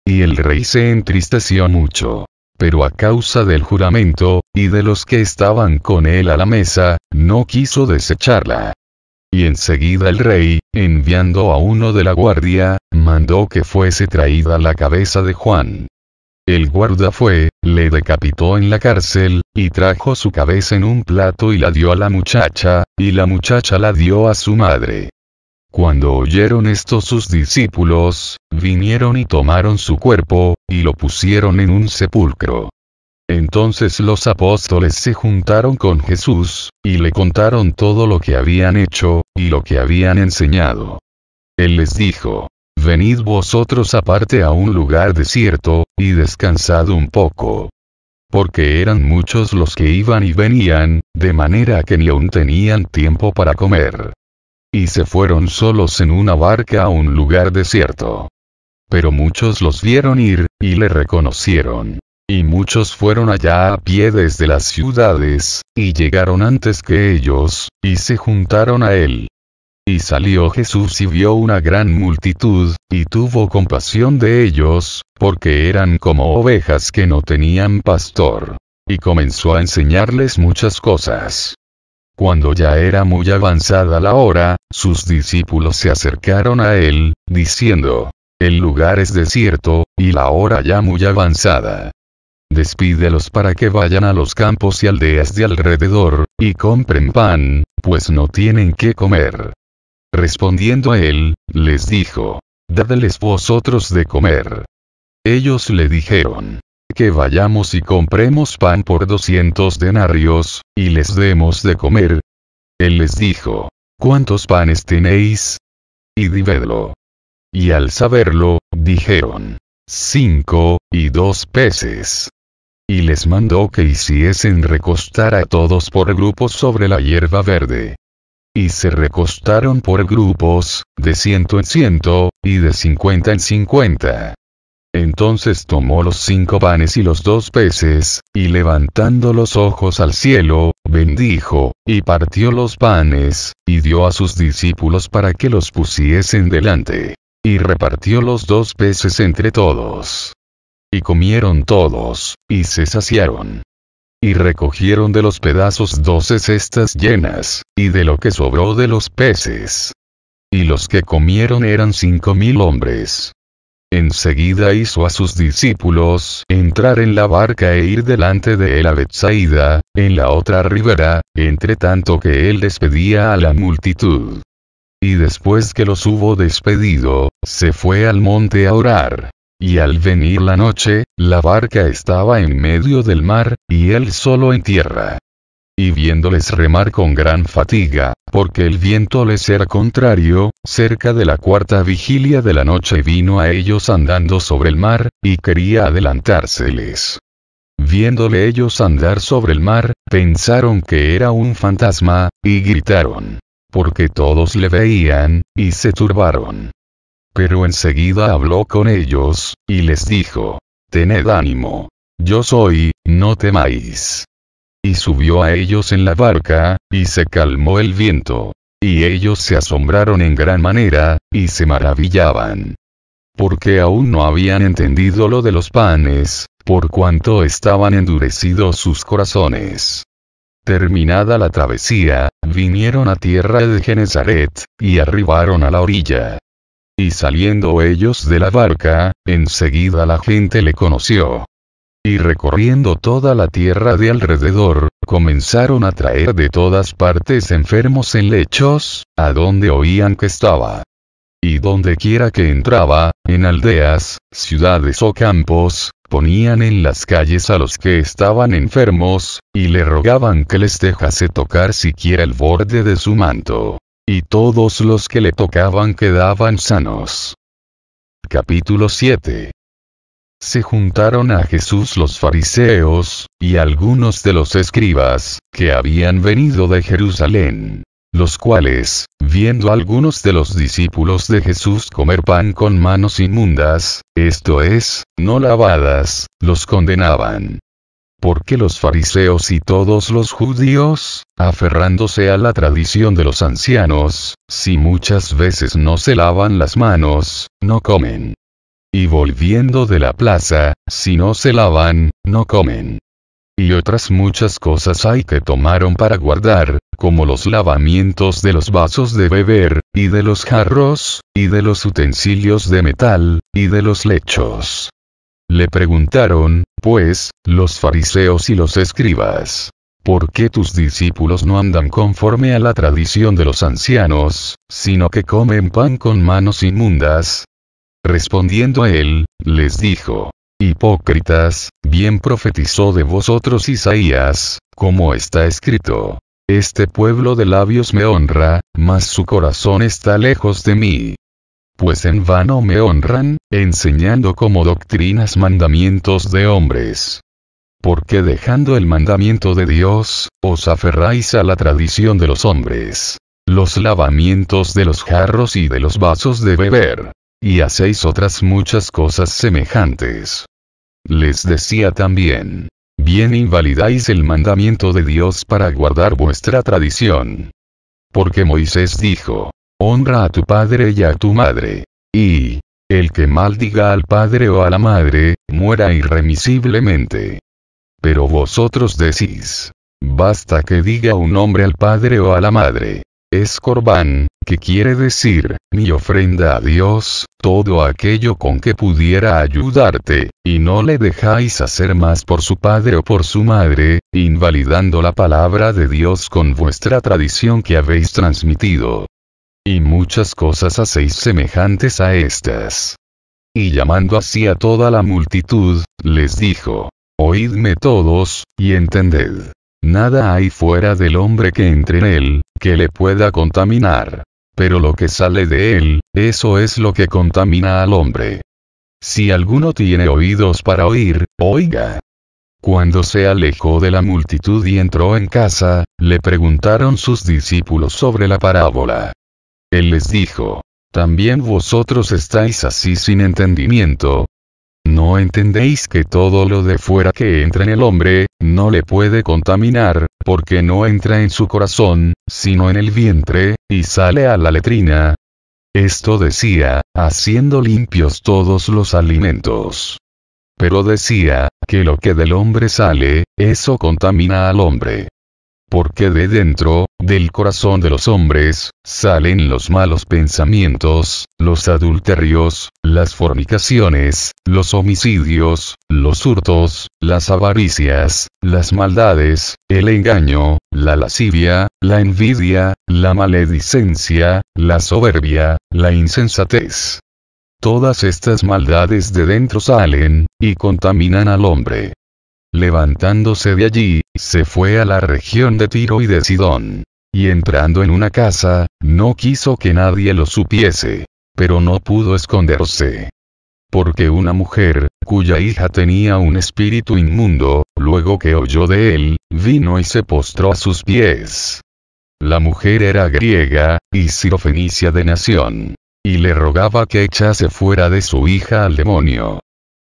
Y el rey se entristeció mucho. Pero a causa del juramento, y de los que estaban con él a la mesa, no quiso desecharla. Y enseguida el rey, enviando a uno de la guardia, mandó que fuese traída la cabeza de Juan. El guarda fue, le decapitó en la cárcel, y trajo su cabeza en un plato y la dio a la muchacha, y la muchacha la dio a su madre. Cuando oyeron esto sus discípulos, vinieron y tomaron su cuerpo, y lo pusieron en un sepulcro. Entonces los apóstoles se juntaron con Jesús, y le contaron todo lo que habían hecho, y lo que habían enseñado. Él les dijo: venid vosotros aparte a un lugar desierto, y descansad un poco. Porque eran muchos los que iban y venían, de manera que ni aún tenían tiempo para comer. Y se fueron solos en una barca a un lugar desierto. Pero muchos los vieron ir, y le reconocieron. Y muchos fueron allá a pie desde las ciudades, y llegaron antes que ellos, y se juntaron a él. Y salió Jesús y vio una gran multitud, y tuvo compasión de ellos, porque eran como ovejas que no tenían pastor. Y comenzó a enseñarles muchas cosas. Cuando ya era muy avanzada la hora, sus discípulos se acercaron a él, diciendo: el lugar es desierto, y la hora ya muy avanzada. Despídelos para que vayan a los campos y aldeas de alrededor, y compren pan, pues no tienen qué comer. Respondiendo a él, les dijo: dadles vosotros de comer. Ellos le dijeron: que vayamos y compremos pan por 200 denarios, y les demos de comer. Él les dijo: ¿cuántos panes tenéis? Y dividlo. Y al saberlo, dijeron: 5, y 2 peces. Y les mandó que hiciesen recostar a todos por grupos sobre la hierba verde. Y se recostaron por grupos, de 100 en 100, y de 50 en 50. Entonces tomó los 5 panes y los 2 peces, y levantando los ojos al cielo, bendijo, y partió los panes, y dio a sus discípulos para que los pusiesen delante. Y repartió los 2 peces entre todos. Y comieron todos, y se saciaron. Y recogieron de los pedazos 12 cestas llenas, y de lo que sobró de los peces. Y los que comieron eran 5000 hombres. Enseguida hizo a sus discípulos entrar en la barca e ir delante de él a Betsaida, en la otra ribera, entre tanto que él despedía a la multitud. Y después que los hubo despedido, se fue al monte a orar. Y al venir la noche, la barca estaba en medio del mar, y él solo en tierra. Y viéndoles remar con gran fatiga, porque el viento les era contrario, cerca de la 4ª vigilia de la noche vino a ellos andando sobre el mar, y quería adelantárseles. Viéndole ellos andar sobre el mar, pensaron que era un fantasma, y gritaron, porque todos le veían, y se turbaron. Pero enseguida habló con ellos, y les dijo: tened ánimo. Yo soy, no temáis. Y subió a ellos en la barca, y se calmó el viento. Y ellos se asombraron en gran manera, y se maravillaban. Porque aún no habían entendido lo de los panes, por cuanto estaban endurecidos sus corazones. Terminada la travesía, vinieron a tierra de Genezaret, y arribaron a la orilla. Y saliendo ellos de la barca, enseguida la gente le conoció. Y recorriendo toda la tierra de alrededor, comenzaron a traer de todas partes enfermos en lechos, a donde oían que estaba. Y donde quiera que entraba, en aldeas, ciudades o campos, ponían en las calles a los que estaban enfermos, y le rogaban que les dejase tocar siquiera el borde de su manto. Y todos los que le tocaban quedaban sanos. Capítulo 7. Se juntaron a Jesús los fariseos, y algunos de los escribas, que habían venido de Jerusalén, los cuales, viendo a algunos de los discípulos de Jesús comer pan con manos inmundas, esto es, no lavadas, los condenaban. Porque los fariseos y todos los judíos, aferrándose a la tradición de los ancianos, si muchas veces no se lavan las manos, no comen. Y volviendo de la plaza, si no se lavan, no comen. Y otras muchas cosas hay que tomaron para guardar, como los lavamientos de los vasos de beber, y de los jarros, y de los utensilios de metal, y de los lechos. Le preguntaron, pues, los fariseos y los escribas: ¿por qué tus discípulos no andan conforme a la tradición de los ancianos, sino que comen pan con manos inmundas? Respondiendo él, les dijo: hipócritas, bien profetizó de vosotros Isaías, como está escrito: este pueblo de labios me honra, mas su corazón está lejos de mí. Pues en vano me honran, enseñando como doctrinas mandamientos de hombres. Porque dejando el mandamiento de Dios, os aferráis a la tradición de los hombres, los lavamientos de los jarros y de los vasos de beber, y hacéis otras muchas cosas semejantes. Les decía también: bien invalidáis el mandamiento de Dios para guardar vuestra tradición. Porque Moisés dijo: honra a tu padre y a tu madre. Y el que maldiga al padre o a la madre, muera irremisiblemente. Pero vosotros decís: basta que diga un hombre al padre o a la madre. Es corbán, que quiere decir, mi ofrenda a Dios, todo aquello con que pudiera ayudarte, y no le dejáis hacer más por su padre o por su madre, invalidando la palabra de Dios con vuestra tradición que habéis transmitido. Y muchas cosas hacéis semejantes a estas. Y llamando así a toda la multitud, les dijo: oídme todos, y entended. Nada hay fuera del hombre que entre en él, que le pueda contaminar. Pero lo que sale de él, eso es lo que contamina al hombre. Si alguno tiene oídos para oír, oiga. Cuando se alejó de la multitud y entró en casa, le preguntaron sus discípulos sobre la parábola. Él les dijo: ¿también vosotros estáis así sin entendimiento? ¿No entendéis que todo lo de fuera que entra en el hombre, no le puede contaminar, porque no entra en su corazón, sino en el vientre, y sale a la letrina? Esto decía, haciendo limpios todos los alimentos. Pero decía, que lo que del hombre sale, eso contamina al hombre. Porque de dentro, del corazón de los hombres, salen los malos pensamientos, los adulterios, las fornicaciones, los homicidios, los hurtos, las avaricias, las maldades, el engaño, la lascivia, la envidia, la maledicencia, la soberbia, la insensatez. Todas estas maldades de dentro salen, y contaminan al hombre. Levantándose de allí, se fue a la región de Tiro y de Sidón. Y entrando en una casa, no quiso que nadie lo supiese. Pero no pudo esconderse. Porque una mujer, cuya hija tenía un espíritu inmundo, luego que oyó de él, vino y se postró a sus pies. La mujer era griega, y sirofenicia de nación. Y le rogaba que echase fuera de su hija al demonio.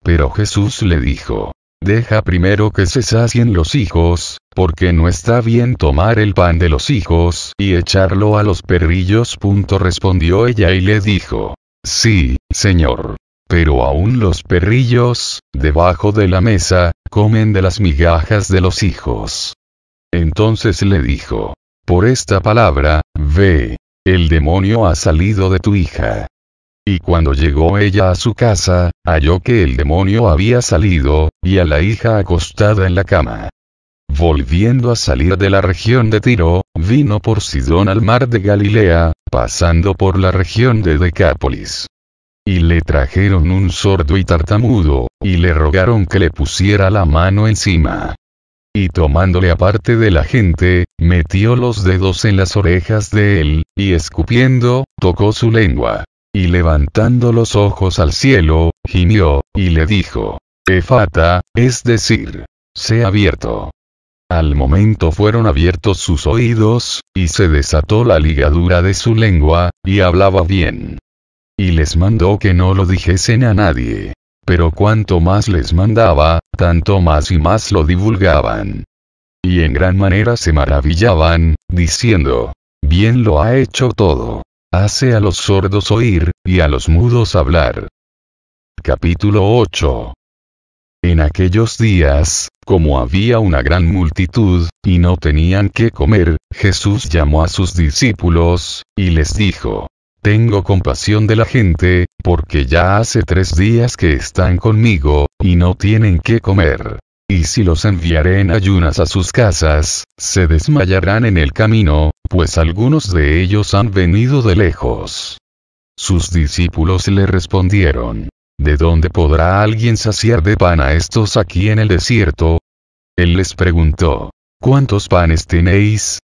Pero Jesús le dijo: deja primero que se sacien los hijos, porque no está bien tomar el pan de los hijos y echarlo a los perrillos. Respondió ella y le dijo: sí, Señor. pero aún los perrillos, debajo de la mesa, comen de las migajas de los hijos. Entonces le dijo: por esta palabra, ve, el demonio ha salido de tu hija. Y cuando llegó ella a su casa, halló que el demonio había salido, y a la hija acostada en la cama. Volviendo a salir de la región de Tiro, vino por Sidón al mar de Galilea, pasando por la región de Decápolis. Y le trajeron un sordo y tartamudo, y le rogaron que le pusiera la mano encima. Y tomándole aparte de la gente, metió los dedos en las orejas de él, y escupiendo, tocó su lengua. Y levantando los ojos al cielo, gimió, y le dijo: Efata, es decir, sé abierto. Al momento fueron abiertos sus oídos, y se desató la ligadura de su lengua, y hablaba bien. Y les mandó que no lo dijesen a nadie. Pero cuanto más les mandaba, tanto más y más lo divulgaban. Y en gran manera se maravillaban, diciendo: bien lo ha hecho todo. Hace a los sordos oír, y a los mudos hablar. Capítulo 8. En aquellos días, como había una gran multitud, y no tenían qué comer, Jesús llamó a sus discípulos, y les dijo: tengo compasión de la gente, porque ya hace 3 días que están conmigo, y no tienen qué comer. Y si los enviaré en ayunas a sus casas, se desmayarán en el camino, pues algunos de ellos han venido de lejos. Sus discípulos le respondieron: ¿de dónde podrá alguien saciar de pan a estos aquí en el desierto? Él les preguntó: ¿cuántos panes tenéis?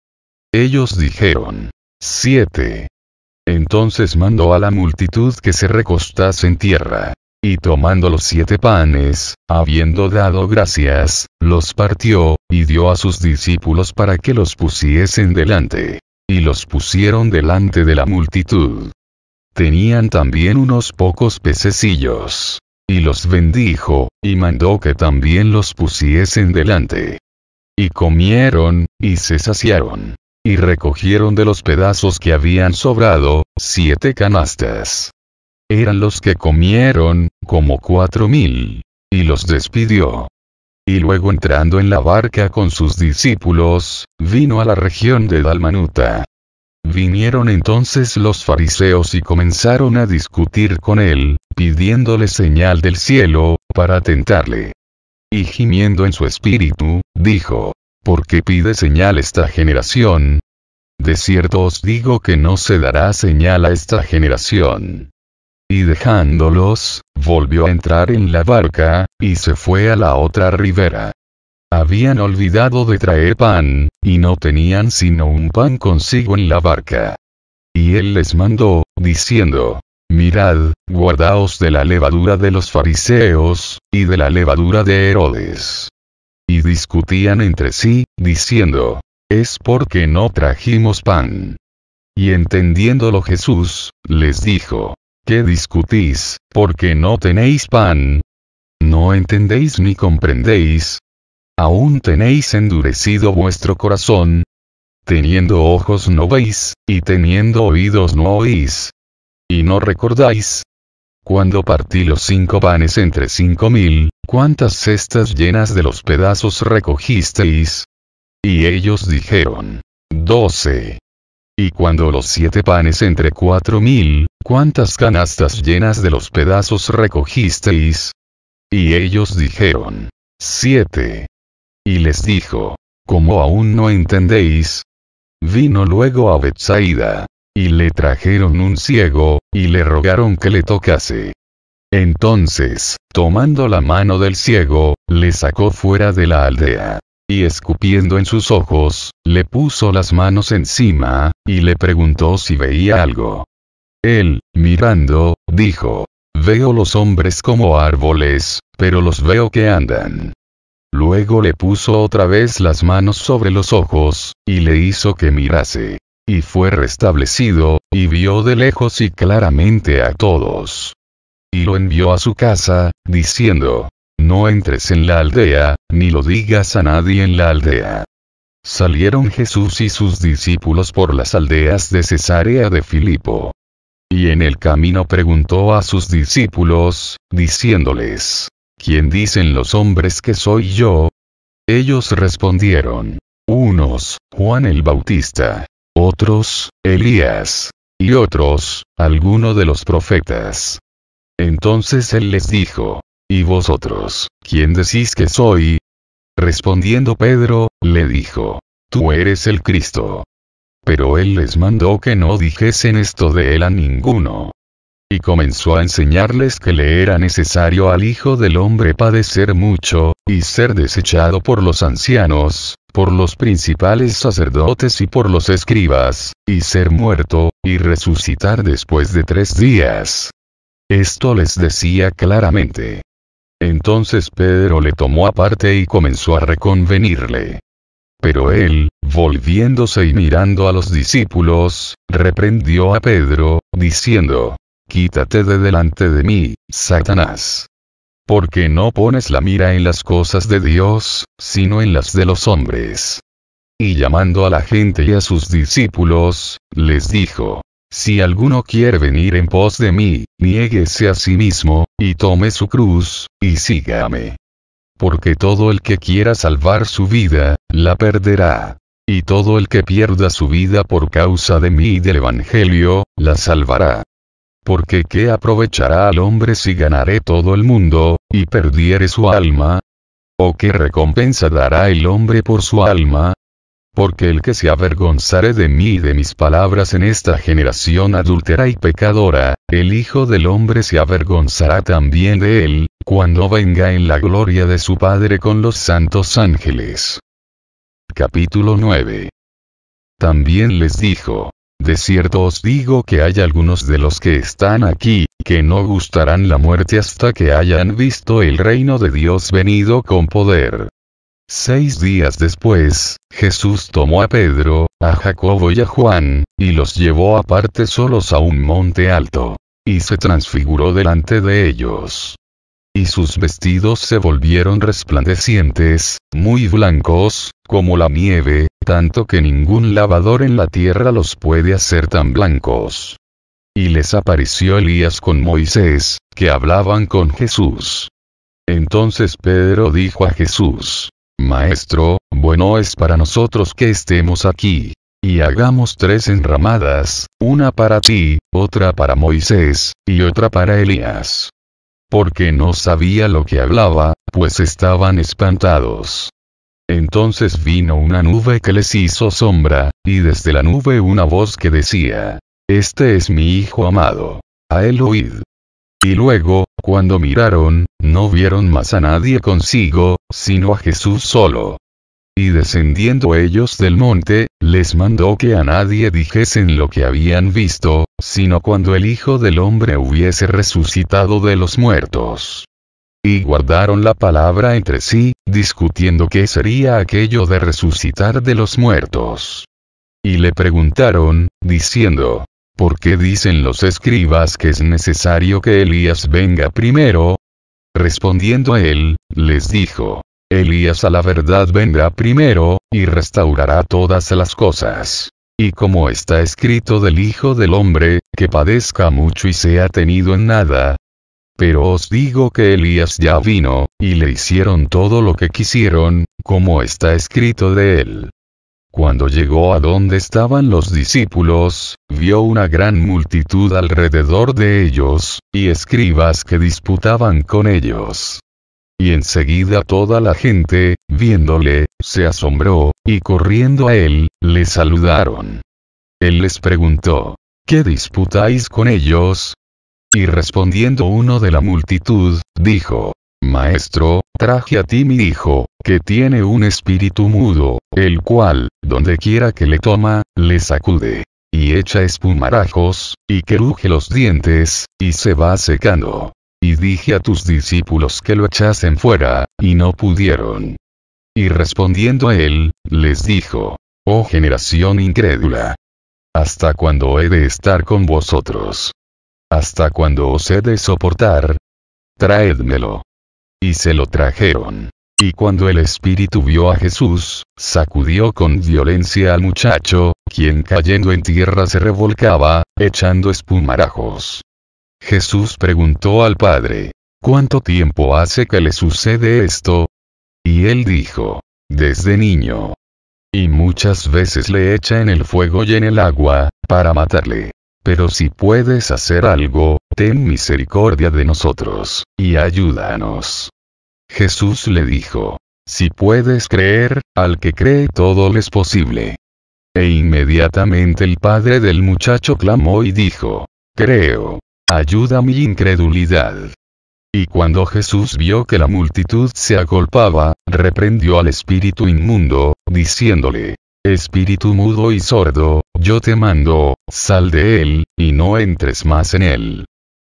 Ellos dijeron: 7. Entonces mandó a la multitud que se recostase en tierra. Y tomando los 7 panes, habiendo dado gracias, los partió, y dio a sus discípulos para que los pusiesen delante. Y los pusieron delante de la multitud. Tenían también unos pocos pececillos. Y los bendijo, y mandó que también los pusiesen delante. Y comieron, y se saciaron. Y recogieron de los pedazos que habían sobrado, 7 canastas. Eran los que comieron, como 4000. Y los despidió. Y luego entrando en la barca con sus discípulos, vino a la región de Dalmanuta. Vinieron entonces los fariseos y comenzaron a discutir con él, pidiéndole señal del cielo, para tentarle. Y gimiendo en su espíritu, dijo: ¿por qué pide señal esta generación? De cierto os digo que no se dará señal a esta generación. Y dejándolos, volvió a entrar en la barca, y se fue a la otra ribera. Habían olvidado de traer pan, y no tenían sino un pan consigo en la barca. Y él les mandó, diciendo: mirad, guardaos de la levadura de los fariseos, y de la levadura de Herodes. Y discutían entre sí, diciendo: es porque no trajimos pan. Y entendiéndolo Jesús, les dijo: ¿qué discutís, porque no tenéis pan? ¿No entendéis ni comprendéis? ¿Aún tenéis endurecido vuestro corazón? Teniendo ojos no veis, y teniendo oídos no oís. ¿Y no recordáis? Cuando partí los 5 panes entre 5000, ¿cuántas cestas llenas de los pedazos recogisteis? Y ellos dijeron: 12. Y cuando los 7 panes entre 4000, ¿cuántas canastas llenas de los pedazos recogisteis? Y ellos dijeron: 7. Y les dijo: ¿cómo aún no entendéis? Vino luego a Betsaida. Y le trajeron un ciego, y le rogaron que le tocase. Entonces, tomando la mano del ciego, le sacó fuera de la aldea. Y escupiendo en sus ojos, le puso las manos encima, y le preguntó si veía algo. Él, mirando, dijo: veo los hombres como árboles, pero los veo que andan. Luego le puso otra vez las manos sobre los ojos, y le hizo que mirase. Y fue restablecido, y vio de lejos y claramente a todos. Y lo envió a su casa, diciendo: no entres en la aldea, ni lo digas a nadie en la aldea. Salieron Jesús y sus discípulos por las aldeas de Cesarea de Filipo. y en el camino preguntó a sus discípulos, diciéndoles, ¿quién dicen los hombres que soy yo? Ellos respondieron, unos, Juan el Bautista, otros, Elías, y otros, alguno de los profetas. Entonces él les dijo, ¿y vosotros, quién decís que soy? Respondiendo Pedro, le dijo, tú eres el Cristo. Pero él les mandó que no dijesen esto de él a ninguno. Y comenzó a enseñarles que le era necesario al Hijo del Hombre padecer mucho, y ser desechado por los ancianos, por los principales sacerdotes y por los escribas, y ser muerto, y resucitar después de 3 días. Esto les decía claramente. Entonces Pedro le tomó aparte y comenzó a reconvenirle. Pero él, volviéndose y mirando a los discípulos, reprendió a Pedro, diciendo, quítate de delante de mí, Satanás. Porque no pones la mira en las cosas de Dios, sino en las de los hombres. Y llamando a la gente y a sus discípulos, les dijo, si alguno quiere venir en pos de mí, niéguese a sí mismo, y tome su cruz, y sígame. Porque todo el que quiera salvar su vida, la perderá. Y todo el que pierda su vida por causa de mí y del Evangelio, la salvará. Porque ¿qué aprovechará al hombre si ganare todo el mundo, y perdiere su alma? ¿O qué recompensa dará el hombre por su alma? Porque el que se avergonzare de mí y de mis palabras en esta generación adúltera y pecadora, el Hijo del Hombre se avergonzará también de él, cuando venga en la gloria de su Padre con los santos ángeles. Capítulo 9. También les dijo, de cierto os digo que hay algunos de los que están aquí, que no gustarán la muerte hasta que hayan visto el reino de Dios venido con poder. 6 días después, Jesús tomó a Pedro, a Jacobo y a Juan, y los llevó aparte solos a un monte alto. Y se transfiguró delante de ellos. Y sus vestidos se volvieron resplandecientes, muy blancos, como la nieve, tanto que ningún lavador en la tierra los puede hacer tan blancos. Y les apareció Elías con Moisés, que hablaban con Jesús. Entonces Pedro dijo a Jesús, Maestro, bueno es para nosotros que estemos aquí. Y hagamos 3 enramadas, una para ti, otra para Moisés, y otra para Elías. Porque no sabía lo que hablaba, pues estaban espantados. Entonces vino una nube que les hizo sombra, y desde la nube una voz que decía, Este es mi Hijo amado. A él oíd. Y luego, cuando miraron, no vieron más a nadie consigo, sino a Jesús solo. Y descendiendo ellos del monte, les mandó que a nadie dijesen lo que habían visto, sino cuando el Hijo del Hombre hubiese resucitado de los muertos. Y guardaron la palabra entre sí, discutiendo qué sería aquello de resucitar de los muertos. Y le preguntaron, diciendo, ¿por qué dicen los escribas que es necesario que Elías venga primero? Respondiendo a él, les dijo, Elías a la verdad vendrá primero, y restaurará todas las cosas. Y como está escrito del Hijo del Hombre, que padezca mucho y sea tenido en nada. Pero os digo que Elías ya vino, y le hicieron todo lo que quisieron, como está escrito de él. Cuando llegó a donde estaban los discípulos, vio una gran multitud alrededor de ellos, y escribas que disputaban con ellos. Y enseguida toda la gente, viéndole, se asombró, y corriendo a él, le saludaron. Él les preguntó, ¿qué disputáis con ellos? Y respondiendo uno de la multitud, dijo, Maestro, traje a ti mi hijo, que tiene un espíritu mudo, el cual, donde quiera que le toma, le sacude, y echa espumarajos, y cruje los dientes, y se va secando. Y dije a tus discípulos que lo echasen fuera, y no pudieron. Y respondiendo a él, les dijo, Oh generación incrédula. ¿Hasta cuándo he de estar con vosotros? ¿Hasta cuándo os he de soportar? Traédmelo. Y se lo trajeron. Y cuando el espíritu vio a Jesús, sacudió con violencia al muchacho, quien cayendo en tierra se revolcaba, echando espumarajos. Jesús preguntó al padre: ¿Cuánto tiempo hace que le sucede esto? Y él dijo: desde niño. Y muchas veces le echa en el fuego y en el agua, para matarle. Pero si puedes hacer algo, ten misericordia de nosotros, y ayúdanos. Jesús le dijo: si puedes creer, al que cree todo le es posible. E inmediatamente el padre del muchacho clamó y dijo: creo, ayuda mi incredulidad. Y cuando Jesús vio que la multitud se agolpaba, reprendió al espíritu inmundo, diciéndole: espíritu mudo y sordo, yo te mando, sal de él, y no entres más en él.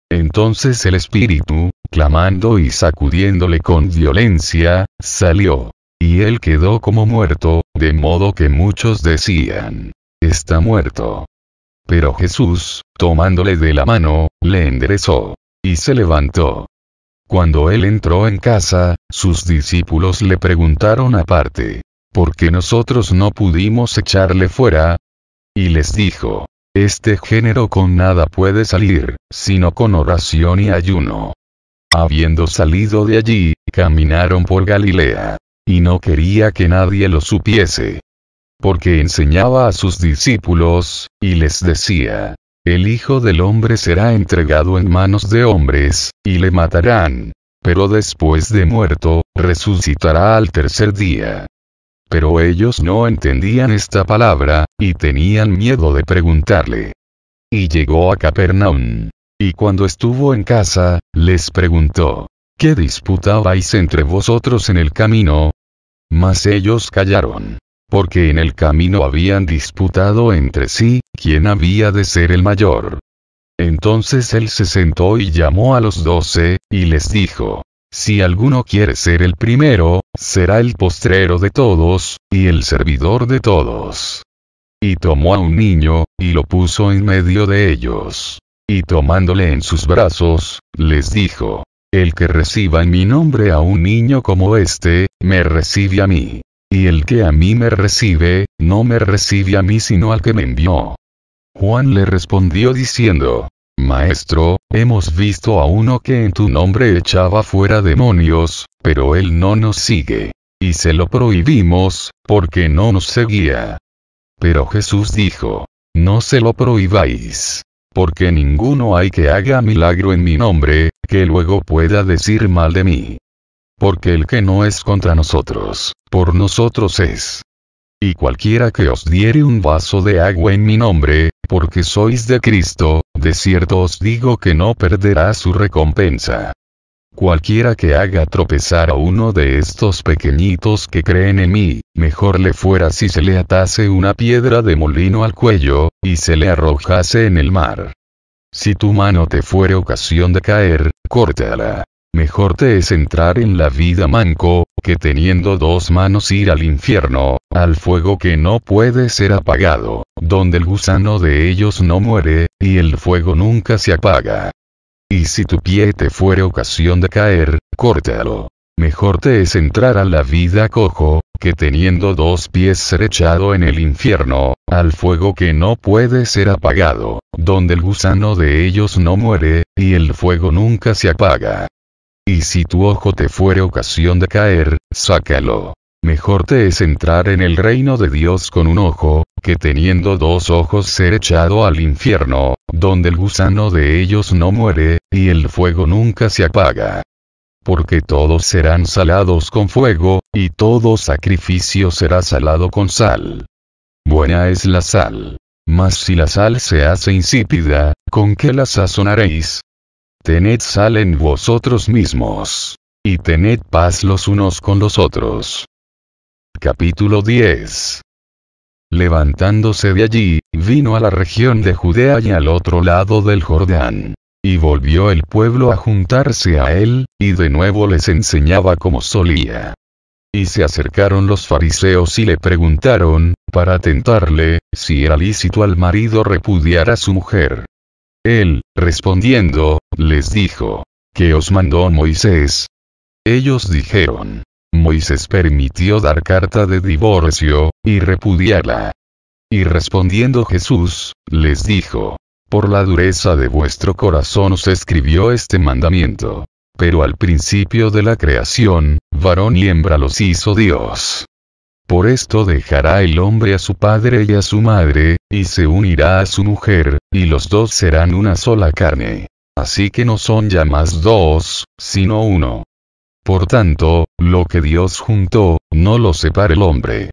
Entonces el espíritu, clamando y sacudiéndole con violencia, salió. Y él quedó como muerto, de modo que muchos decían: está muerto. Pero Jesús, tomándole de la mano, le enderezó. Y se levantó. Cuando él entró en casa, sus discípulos le preguntaron aparte: ¿por qué nosotros no pudimos echarle fuera? Y les dijo: este género con nada puede salir, sino con oración y ayuno. Habiendo salido de allí, caminaron por Galilea. Y no quería que nadie lo supiese. Porque enseñaba a sus discípulos, y les decía: el Hijo del Hombre será entregado en manos de hombres, y le matarán. Pero después de muerto, resucitará al tercer día. Pero ellos no entendían esta palabra, y tenían miedo de preguntarle. Y llegó a Capernaum. Y cuando estuvo en casa, les preguntó: ¿qué disputabais entre vosotros en el camino? Mas ellos callaron. Porque en el camino habían disputado entre sí, quién había de ser el mayor. Entonces él se sentó y llamó a los 12, y les dijo: si alguno quiere ser el primero, será el postrero de todos, y el servidor de todos. Y tomó a un niño, y lo puso en medio de ellos. Y tomándole en sus brazos, les dijo: el que reciba en mi nombre a un niño como este, me recibe a mí. Y el que a mí me recibe, no me recibe a mí sino al que me envió. Juan le respondió diciendo: Maestro, hemos visto a uno que en tu nombre echaba fuera demonios, pero él no nos sigue. Y se lo prohibimos, porque no nos seguía. Pero Jesús dijo: no se lo prohibáis. Porque ninguno hay que haga milagro en mi nombre, que luego pueda decir mal de mí. Porque el que no es contra nosotros, por nosotros es. Y cualquiera que os diere un vaso de agua en mi nombre, porque sois de Cristo, de cierto os digo que no perderá su recompensa. Cualquiera que haga tropezar a uno de estos pequeñitos que creen en mí, mejor le fuera si se le atase una piedra de molino al cuello, y se le arrojase en el mar. Si tu mano te fuere ocasión de caer, córtala. Mejor te es entrar en la vida manco, que teniendo dos manos ir al infierno, al fuego que no puede ser apagado, donde el gusano de ellos no muere, y el fuego nunca se apaga. Y si tu pie te fuere ocasión de caer, córtalo. Mejor te es entrar a la vida cojo, que teniendo dos pies ser echado en el infierno, al fuego que no puede ser apagado, donde el gusano de ellos no muere, y el fuego nunca se apaga. Y si tu ojo te fuere ocasión de caer, sácalo. Mejor te es entrar en el reino de Dios con un ojo, que teniendo dos ojos ser echado al infierno, donde el gusano de ellos no muere, y el fuego nunca se apaga. Porque todos serán salados con fuego, y todo sacrificio será salado con sal. Buena es la sal. Mas si la sal se hace insípida, ¿con qué la sazonaréis? Tened sal en vosotros mismos. Y tened paz los unos con los otros. Capítulo 10. Levantándose de allí, vino a la región de Judea y al otro lado del Jordán. Y volvió el pueblo a juntarse a él, y de nuevo les enseñaba como solía. Y se acercaron los fariseos y le preguntaron, para tentarle, si era lícito al marido repudiar a su mujer. Él, respondiendo, les dijo: ¿qué os mandó Moisés? Ellos dijeron: Moisés permitió dar carta de divorcio, y repudiarla. Y respondiendo Jesús, les dijo: por la dureza de vuestro corazón os escribió este mandamiento. Pero al principio de la creación, varón y hembra los hizo Dios. Por esto dejará el hombre a su padre y a su madre, y se unirá a su mujer, y los dos serán una sola carne. Así que no son ya más dos, sino uno. Por tanto, lo que Dios juntó, no lo separe el hombre.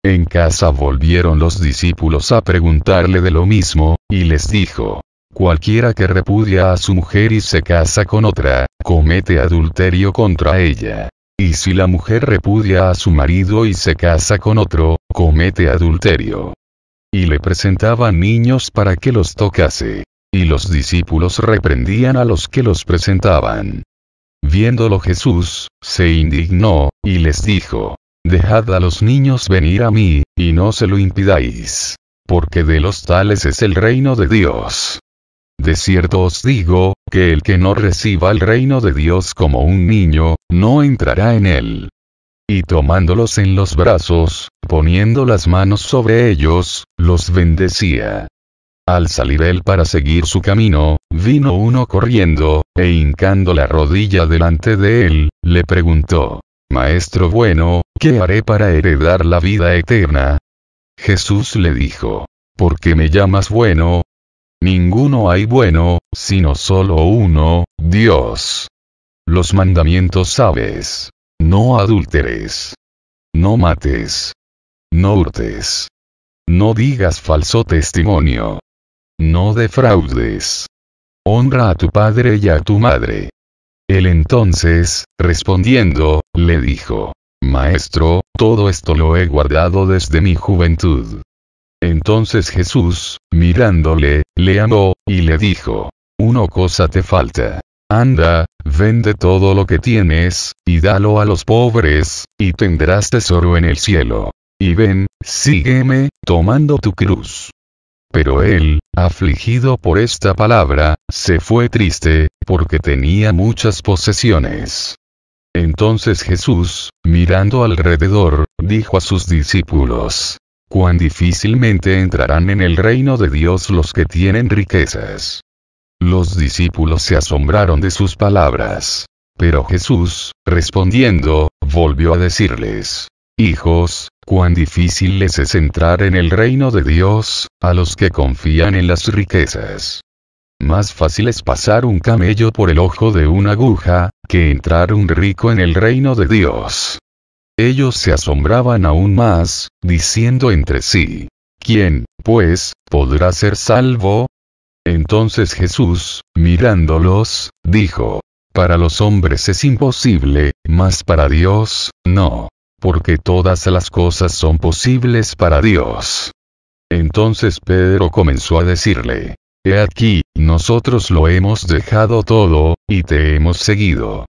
En casa volvieron los discípulos a preguntarle de lo mismo, y les dijo: cualquiera que repudia a su mujer y se casa con otra, comete adulterio contra ella. Y si la mujer repudia a su marido y se casa con otro, comete adulterio. Y le presentaban niños para que los tocase. Y los discípulos reprendían a los que los presentaban. Viéndolo Jesús, se indignó, y les dijo: dejad a los niños venir a mí, y no se lo impidáis. Porque de los tales es el reino de Dios. De cierto os digo, que el que no reciba el reino de Dios como un niño, no entrará en él. Y tomándolos en los brazos, poniendo las manos sobre ellos, los bendecía. Al salir él para seguir su camino, vino uno corriendo, e hincando la rodilla delante de él, le preguntó: Maestro bueno, ¿qué haré para heredar la vida eterna? Jesús le dijo: ¿por qué me llamas bueno? Ninguno hay bueno, sino solo uno, Dios. Los mandamientos sabes: no adúlteres, no mates, no hurtes, no digas falso testimonio, no defraudes, honra a tu padre y a tu madre. Él entonces, respondiendo, le dijo: Maestro, todo esto lo he guardado desde mi juventud. Entonces Jesús, mirándole, le amó, y le dijo: una cosa te falta. Anda, vende todo lo que tienes, y dalo a los pobres, y tendrás tesoro en el cielo. Y ven, sígueme, tomando tu cruz. Pero él, afligido por esta palabra, se fue triste, porque tenía muchas posesiones. Entonces Jesús, mirando alrededor, dijo a sus discípulos: cuán difícilmente entrarán en el reino de Dios los que tienen riquezas. Los discípulos se asombraron de sus palabras. Pero Jesús, respondiendo, volvió a decirles: hijos, cuán difícil les es entrar en el reino de Dios, a los que confían en las riquezas. Más fácil es pasar un camello por el ojo de una aguja, que entrar un rico en el reino de Dios. Ellos se asombraban aún más, diciendo entre sí: ¿quién, pues, podrá ser salvo? Entonces Jesús, mirándolos, dijo: para los hombres es imposible, mas para Dios, no. Porque todas las cosas son posibles para Dios. Entonces Pedro comenzó a decirle: he aquí, nosotros lo hemos dejado todo, y te hemos seguido.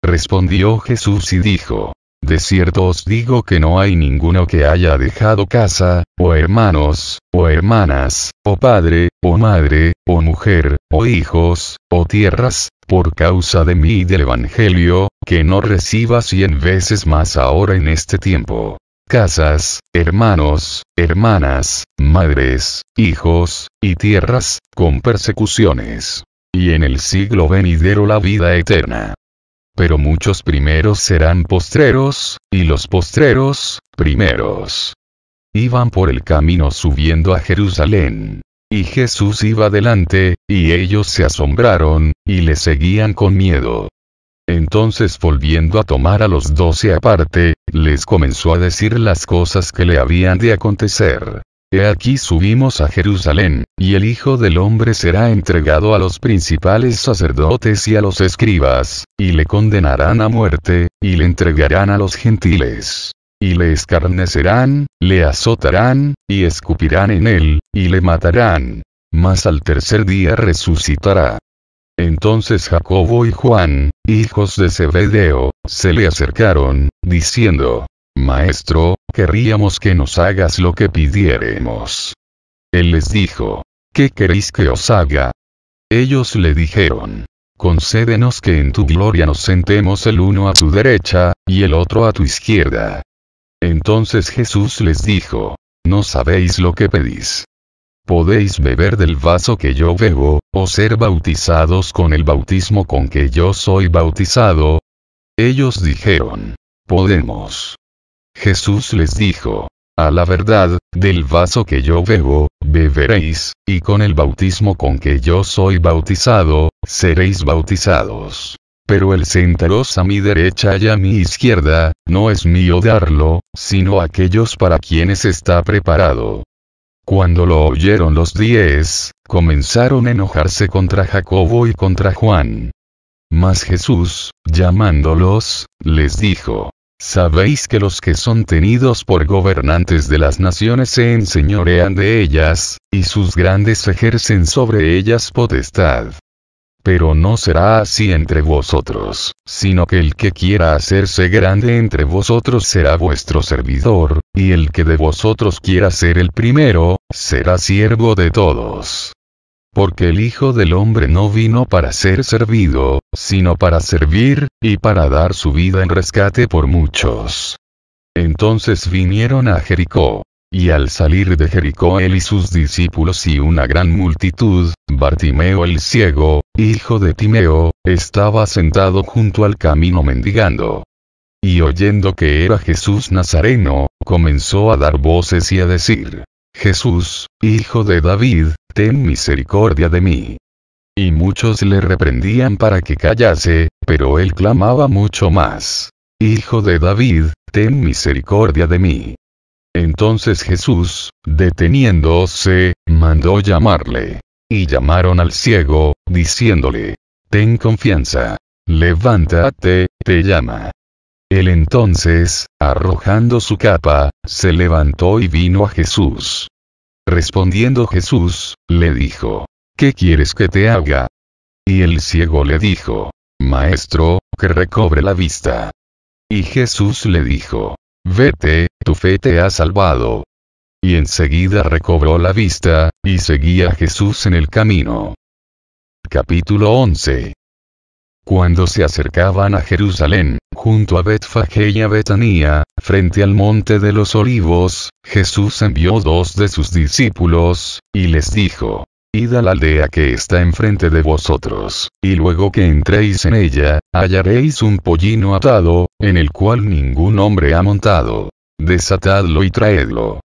Respondió Jesús y dijo: de cierto os digo que no hay ninguno que haya dejado casa, o hermanos, o hermanas, o padre, o madre, o mujer, o hijos, o tierras, por causa de mí y del Evangelio, que no reciba 100 veces más ahora en este tiempo. Casas, hermanos, hermanas, madres, hijos, y tierras, con persecuciones. Y en el siglo venidero la vida eterna. Pero muchos primeros serán postreros, y los postreros, primeros. Iban por el camino subiendo a Jerusalén. Y Jesús iba delante, y ellos se asombraron, y le seguían con miedo. Entonces volviendo a tomar a los 12 aparte, les comenzó a decir las cosas que le habían de acontecer. He aquí subimos a Jerusalén, y el Hijo del Hombre será entregado a los principales sacerdotes y a los escribas, y le condenarán a muerte, y le entregarán a los gentiles. Y le escarnecerán, le azotarán, y escupirán en él, y le matarán. Mas al tercer día resucitará. Entonces Jacobo y Juan, hijos de Zebedeo, se le acercaron, diciendo: Maestro, querríamos que nos hagas lo que pidiéremos. Él les dijo: ¿qué queréis que os haga? Ellos le dijeron: concédenos que en tu gloria nos sentemos el uno a tu derecha, y el otro a tu izquierda. Entonces Jesús les dijo: no sabéis lo que pedís. ¿Podéis beber del vaso que yo bebo, o ser bautizados con el bautismo con que yo soy bautizado? Ellos dijeron: podemos. Jesús les dijo: a la verdad, del vaso que yo bebo, beberéis, y con el bautismo con que yo soy bautizado, seréis bautizados. Pero el sentaros a mi derecha y a mi izquierda, no es mío darlo, sino aquellos para quienes está preparado. Cuando lo oyeron los 10, comenzaron a enojarse contra Jacobo y contra Juan. Mas Jesús, llamándolos, les dijo: ¿sabéis que los que son tenidos por gobernantes de las naciones se enseñorean de ellas, y sus grandes ejercen sobre ellas potestad? Pero no será así entre vosotros, sino que el que quiera hacerse grande entre vosotros será vuestro servidor, y el que de vosotros quiera ser el primero, será siervo de todos. Porque el Hijo del Hombre no vino para ser servido, sino para servir, y para dar su vida en rescate por muchos. Entonces vinieron a Jericó. Y al salir de Jericó él y sus discípulos y una gran multitud, Bartimeo el ciego, hijo de Timeo, estaba sentado junto al camino mendigando. Y oyendo que era Jesús Nazareno, comenzó a dar voces y a decir: Jesús, hijo de David, ten misericordia de mí. Y muchos le reprendían para que callase, pero él clamaba mucho más: Hijo de David, ten misericordia de mí. Entonces Jesús, deteniéndose, mandó llamarle. Y llamaron al ciego, diciéndole: ten confianza. Levántate, te llama. Él entonces, arrojando su capa, se levantó y vino a Jesús. Respondiendo Jesús, le dijo: ¿qué quieres que te haga? Y el ciego le dijo: Maestro, que recobre la vista. Y Jesús le dijo: vete, tu fe te ha salvado. Y enseguida recobró la vista, y seguía a Jesús en el camino. Capítulo 11. Cuando se acercaban a Jerusalén, junto a Betfagé y a Betanía, frente al monte de los Olivos, Jesús envió 2 de sus discípulos, y les dijo: id a la aldea que está enfrente de vosotros, y luego que entréis en ella, hallaréis un pollino atado, en el cual ningún hombre ha montado. Desatadlo y traedlo.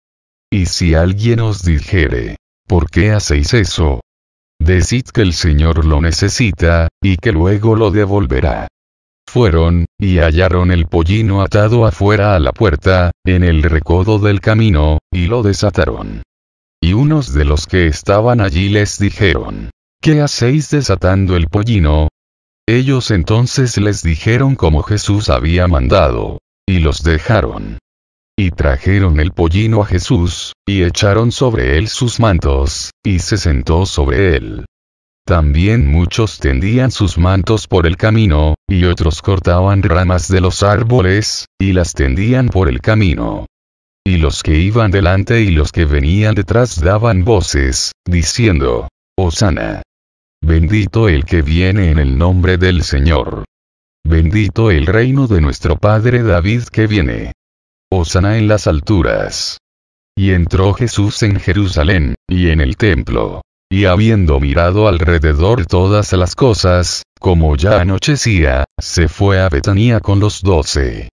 Y si alguien os dijere: ¿por qué hacéis eso? Decid que el Señor lo necesita, y que luego lo devolverá. Fueron, y hallaron el pollino atado afuera a la puerta, en el recodo del camino, y lo desataron. Y unos de los que estaban allí les dijeron: ¿qué hacéis desatando el pollino? Ellos entonces les dijeron como Jesús había mandado. Y los dejaron. Y trajeron el pollino a Jesús, y echaron sobre él sus mantos, y se sentó sobre él. También muchos tendían sus mantos por el camino, y otros cortaban ramas de los árboles, y las tendían por el camino. Y los que iban delante y los que venían detrás daban voces, diciendo: Hosana. Bendito el que viene en el nombre del Señor. Bendito el reino de nuestro Padre David que viene. Hosana en las alturas. Y entró Jesús en Jerusalén, y en el templo. Y habiendo mirado alrededor todas las cosas, como ya anochecía, se fue a Betanía con los 12.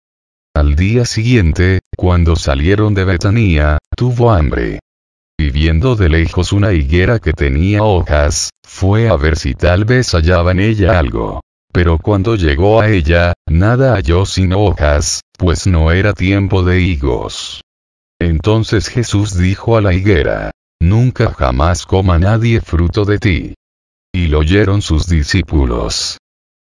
Al día siguiente, cuando salieron de Betanía, tuvo hambre. Y viendo de lejos una higuera que tenía hojas, fue a ver si tal vez hallaba en ella algo. Pero cuando llegó a ella, nada halló sino hojas, pues no era tiempo de higos. Entonces Jesús dijo a la higuera: nunca jamás coma nadie fruto de ti. Y lo oyeron sus discípulos.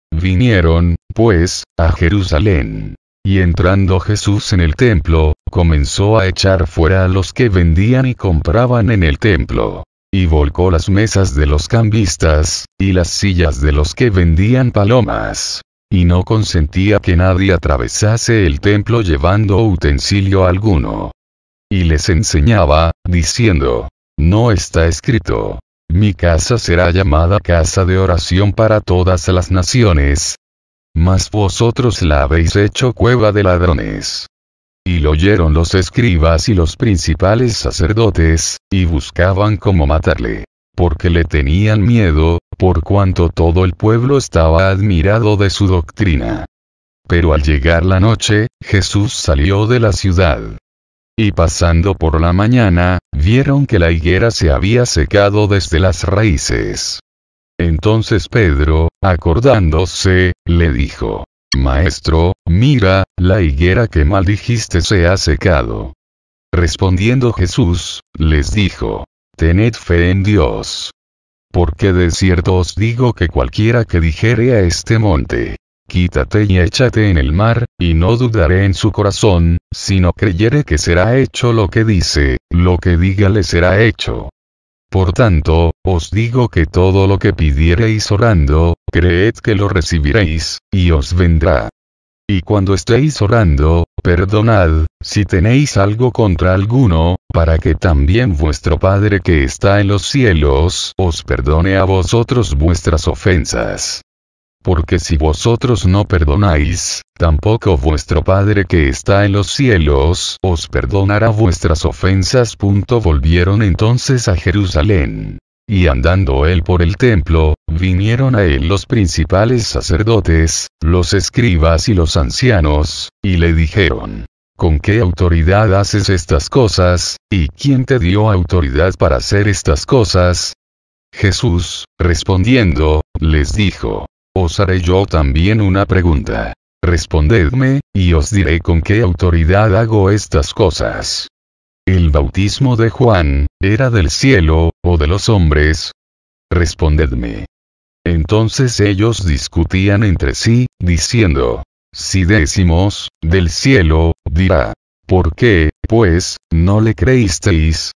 Vinieron, pues, a Jerusalén. Y entrando Jesús en el templo, comenzó a echar fuera a los que vendían y compraban en el templo. Y volcó las mesas de los cambistas, y las sillas de los que vendían palomas. Y no consentía que nadie atravesase el templo llevando utensilio alguno. Y les enseñaba, diciendo: no está escrito: mi casa será llamada casa de oración para todas las naciones. Mas vosotros la habéis hecho cueva de ladrones. Y lo oyeron los escribas y los principales sacerdotes, y buscaban cómo matarle. Porque le tenían miedo, por cuanto todo el pueblo estaba admirado de su doctrina. Pero al llegar la noche, Jesús salió de la ciudad. Y pasando por la mañana, vieron que la higuera se había secado desde las raíces. Entonces Pedro, acordándose, le dijo: Maestro, mira, la higuera que maldijiste se ha secado. Respondiendo Jesús, les dijo: Tened fe en Dios. Porque de cierto os digo que cualquiera que dijere a este monte: Quítate y échate en el mar, y no dudaré en su corazón, sino creyere que será hecho lo que dice, lo que diga le será hecho. Por tanto, os digo que todo lo que pidiereis orando, creed que lo recibiréis, y os vendrá. Y cuando estéis orando, perdonad, si tenéis algo contra alguno, para que también vuestro Padre que está en los cielos, os perdone a vosotros vuestras ofensas. Porque si vosotros no perdonáis, tampoco vuestro Padre que está en los cielos os perdonará vuestras ofensas. Volvieron entonces a Jerusalén. Y andando él por el templo, vinieron a él los principales sacerdotes, los escribas y los ancianos, y le dijeron: ¿Con qué autoridad haces estas cosas, y quién te dio autoridad para hacer estas cosas? Jesús, respondiendo, les dijo: Os haré yo también una pregunta. Respondedme, y os diré con qué autoridad hago estas cosas. ¿El bautismo de Juan, era del cielo, o de los hombres? Respondedme. Entonces ellos discutían entre sí, diciendo: Si decimos, del cielo, dirá: ¿Por qué, pues, no le creísteis?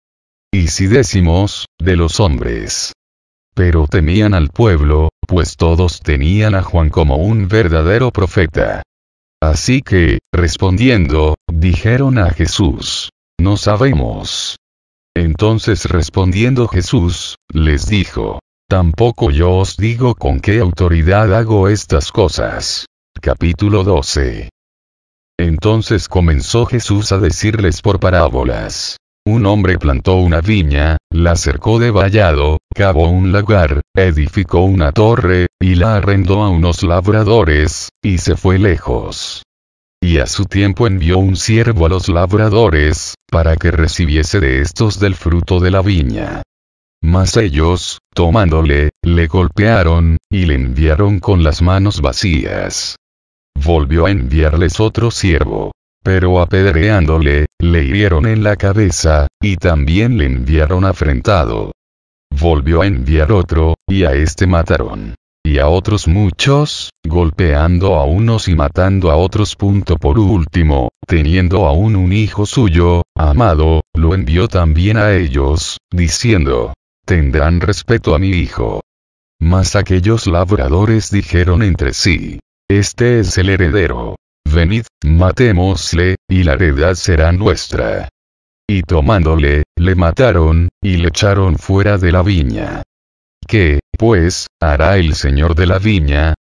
Y si decimos, de los hombres. Pero temían al pueblo, pues todos tenían a Juan como un verdadero profeta. Así que, respondiendo, dijeron a Jesús: No sabemos. Entonces respondiendo Jesús, les dijo: Tampoco yo os digo con qué autoridad hago estas cosas. Capítulo 12. Entonces comenzó Jesús a decirles por parábolas. Un hombre plantó una viña, la cercó de vallado, cavó un lagar, edificó una torre, y la arrendó a unos labradores, y se fue lejos. Y a su tiempo envió un siervo a los labradores, para que recibiese de estos del fruto de la viña. Mas ellos, tomándole, le golpearon, y le enviaron con las manos vacías. Volvió a enviarles otro siervo. Pero apedreándole, le hirieron en la cabeza, y también le enviaron afrentado. Volvió a enviar otro, y a este mataron. Y a otros muchos, golpeando a unos y matando a otros. Por último, teniendo aún un hijo suyo, amado, lo envió también a ellos, diciendo: Tendrán respeto a mi hijo. Mas aquellos labradores dijeron entre sí: Este es el heredero. Venid, matémosle, y la heredad será nuestra. Y tomándole, le mataron, y le echaron fuera de la viña. ¿Qué, pues, hará el señor de la viña?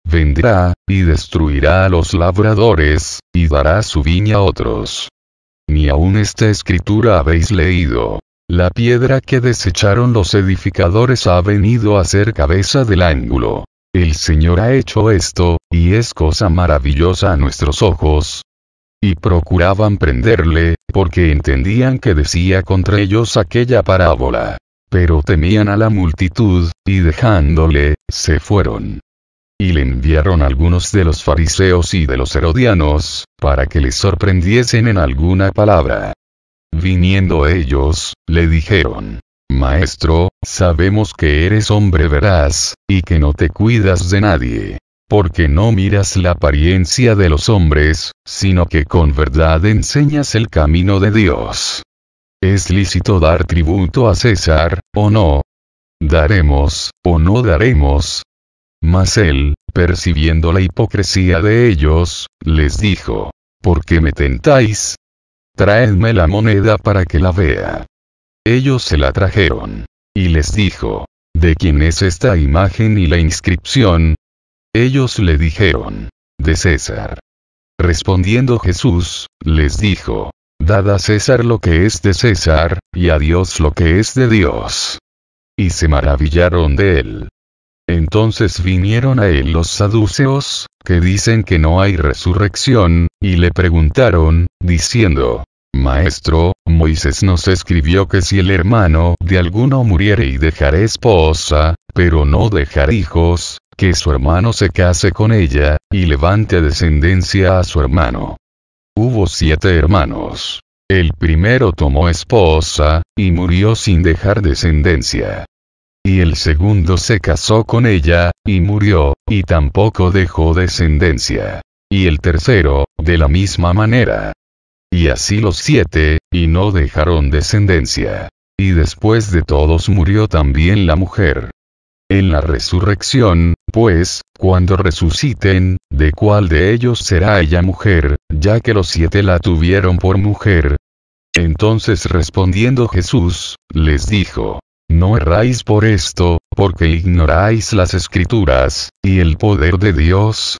Vendrá, y destruirá a los labradores, y dará su viña a otros. Ni aun esta escritura habéis leído: La piedra que desecharon los edificadores ha venido a ser cabeza del ángulo. El Señor ha hecho esto, y es cosa maravillosa a nuestros ojos. Y procuraban prenderle, porque entendían que decía contra ellos aquella parábola. Pero temían a la multitud, y dejándole, se fueron. Y le enviaron algunos de los fariseos y de los herodianos, para que les sorprendiesen en alguna palabra. Viniendo ellos, le dijeron: Maestro, sabemos que eres hombre veraz, y que no te cuidas de nadie. Porque no miras la apariencia de los hombres, sino que con verdad enseñas el camino de Dios. ¿Es lícito dar tributo a César, o no? ¿Daremos, o no daremos? Mas él, percibiendo la hipocresía de ellos, les dijo: ¿Por qué me tentáis? Traedme la moneda para que la vea. Ellos se la trajeron. y les dijo: ¿De quién es esta imagen y la inscripción? Ellos le dijeron: de César. Respondiendo Jesús, les dijo: Dad a César lo que es de César, y a Dios lo que es de Dios. Y se maravillaron de él. Entonces vinieron a él los saduceos, que dicen que no hay resurrección, y le preguntaron, diciendo: Maestro, Moisés nos escribió que si el hermano de alguno muriere y dejare esposa, pero no dejar hijos, que su hermano se case con ella, y levante descendencia a su hermano. Hubo 7 hermanos. El primero tomó esposa, y murió sin dejar descendencia. Y el segundo se casó con ella, y murió, y tampoco dejó descendencia. Y el tercero, de la misma manera. Y así los 7, y no dejaron descendencia. Y después de todos murió también la mujer. En la resurrección, pues, cuando resuciten, ¿de cuál de ellos será ella mujer, ya que los 7 la tuvieron por mujer? Entonces respondiendo Jesús, les dijo: No erráis por esto, porque ignoráis las Escrituras, y el poder de Dios.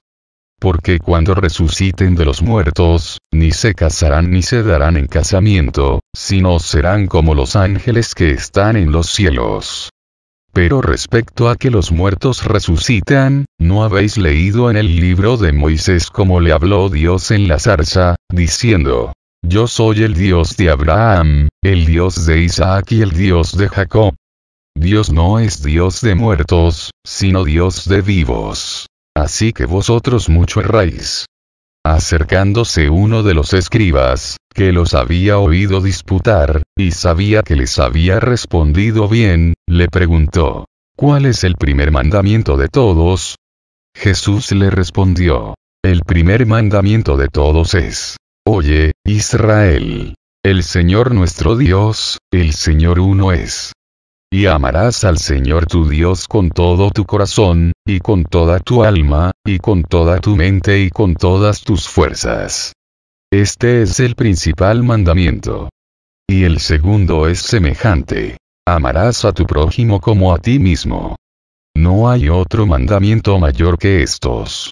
Porque cuando resuciten de los muertos, ni se casarán ni se darán en casamiento, sino serán como los ángeles que están en los cielos. Pero respecto a que los muertos resucitan, ¿no habéis leído en el libro de Moisés cómo le habló Dios en la zarza, diciendo: Yo soy el Dios de Abraham, el Dios de Isaac y el Dios de Jacob? Dios no es Dios de muertos, sino Dios de vivos. Así que vosotros mucho erráis. Acercándose uno de los escribas, que los había oído disputar, y sabía que les había respondido bien, le preguntó: ¿Cuál es el primer mandamiento de todos? Jesús le respondió: El primer mandamiento de todos es: Oye, Israel, el Señor nuestro Dios, el Señor uno es. Y amarás al Señor tu Dios con todo tu corazón, y con toda tu alma, y con toda tu mente y con todas tus fuerzas. Este es el principal mandamiento. Y el segundo es semejante: amarás a tu prójimo como a ti mismo. No hay otro mandamiento mayor que estos.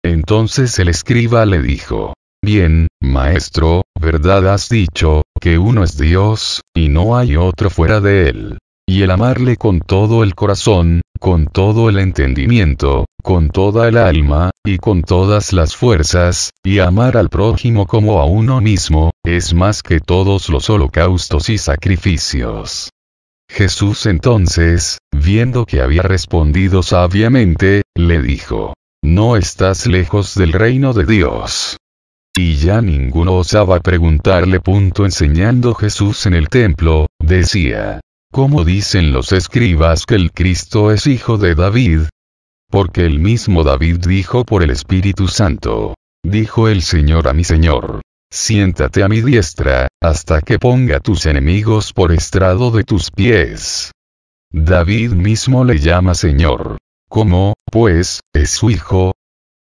Entonces el escriba le dijo: Bien, maestro, verdad has dicho, que uno es Dios, y no hay otro fuera de él. Y el amarle con todo el corazón, con todo el entendimiento, con toda el alma, y con todas las fuerzas, y amar al prójimo como a uno mismo, es más que todos los holocaustos y sacrificios. Jesús entonces, viendo que había respondido sabiamente, le dijo: No estás lejos del reino de Dios. Y ya ninguno osaba preguntarle. Enseñando Jesús en el templo, decía: ¿Cómo dicen los escribas que el Cristo es hijo de David? Porque el mismo David dijo por el Espíritu Santo: Dijo el Señor a mi Señor: Siéntate a mi diestra, hasta que ponga tus enemigos por estrado de tus pies. David mismo le llama Señor. ¿Cómo, pues, es su hijo?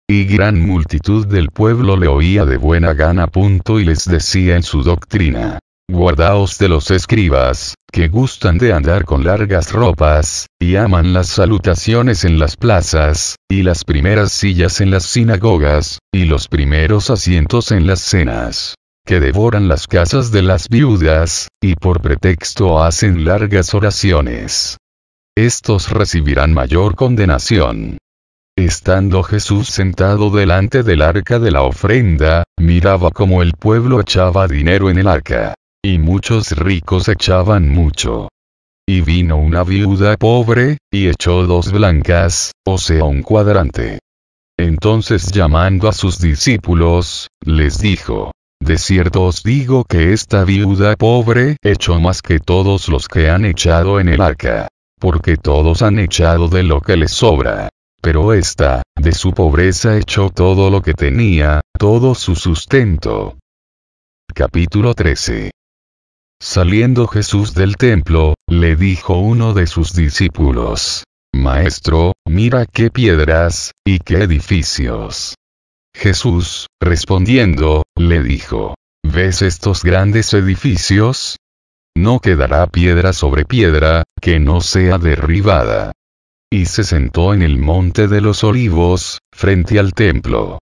Y gran multitud del pueblo le oía de buena gana. Y les decía en su doctrina: Guardaos de los escribas, que gustan de andar con largas ropas, y aman las salutaciones en las plazas, y las primeras sillas en las sinagogas, y los primeros asientos en las cenas, que devoran las casas de las viudas, y por pretexto hacen largas oraciones. Estos recibirán mayor condenación. Estando Jesús sentado delante del arca de la ofrenda, miraba cómo el pueblo echaba dinero en el arca. Y muchos ricos echaban mucho. Y vino una viuda pobre, y echó 2 blancas, o sea 1 cuadrante. Entonces llamando a sus discípulos, les dijo: De cierto os digo que esta viuda pobre echó más que todos los que han echado en el arca. Porque todos han echado de lo que les sobra. Pero esta, de su pobreza echó todo lo que tenía, todo su sustento. Capítulo 13. Saliendo Jesús del templo, le dijo uno de sus discípulos: Maestro, mira qué piedras, y qué edificios. Jesús, respondiendo, le dijo: ¿Ves estos grandes edificios? no quedará piedra sobre piedra, que no sea derribada. Y se sentó en el monte de los olivos, frente al templo.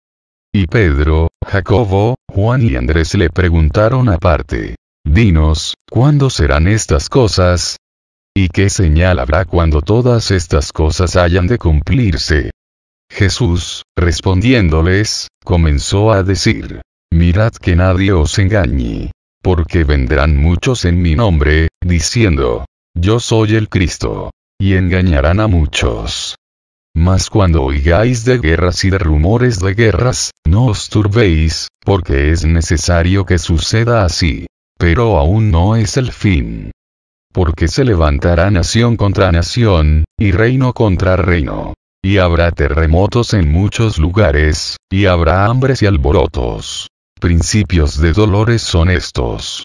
Y Pedro, Jacobo, Juan y Andrés le preguntaron aparte: Dinos, ¿cuándo serán estas cosas? ¿Y qué señal habrá cuando todas estas cosas hayan de cumplirse? Jesús, respondiéndoles, comenzó a decir: Mirad que nadie os engañe. Porque vendrán muchos en mi nombre, diciendo: Yo soy el Cristo. Y engañarán a muchos. Mas cuando oigáis de guerras y de rumores de guerras, no os turbéis, porque es necesario que suceda así. Pero aún no es el fin. Porque se levantará nación contra nación, y reino contra reino. Y habrá terremotos en muchos lugares, y habrá hambres y alborotos. Principios de dolores son estos.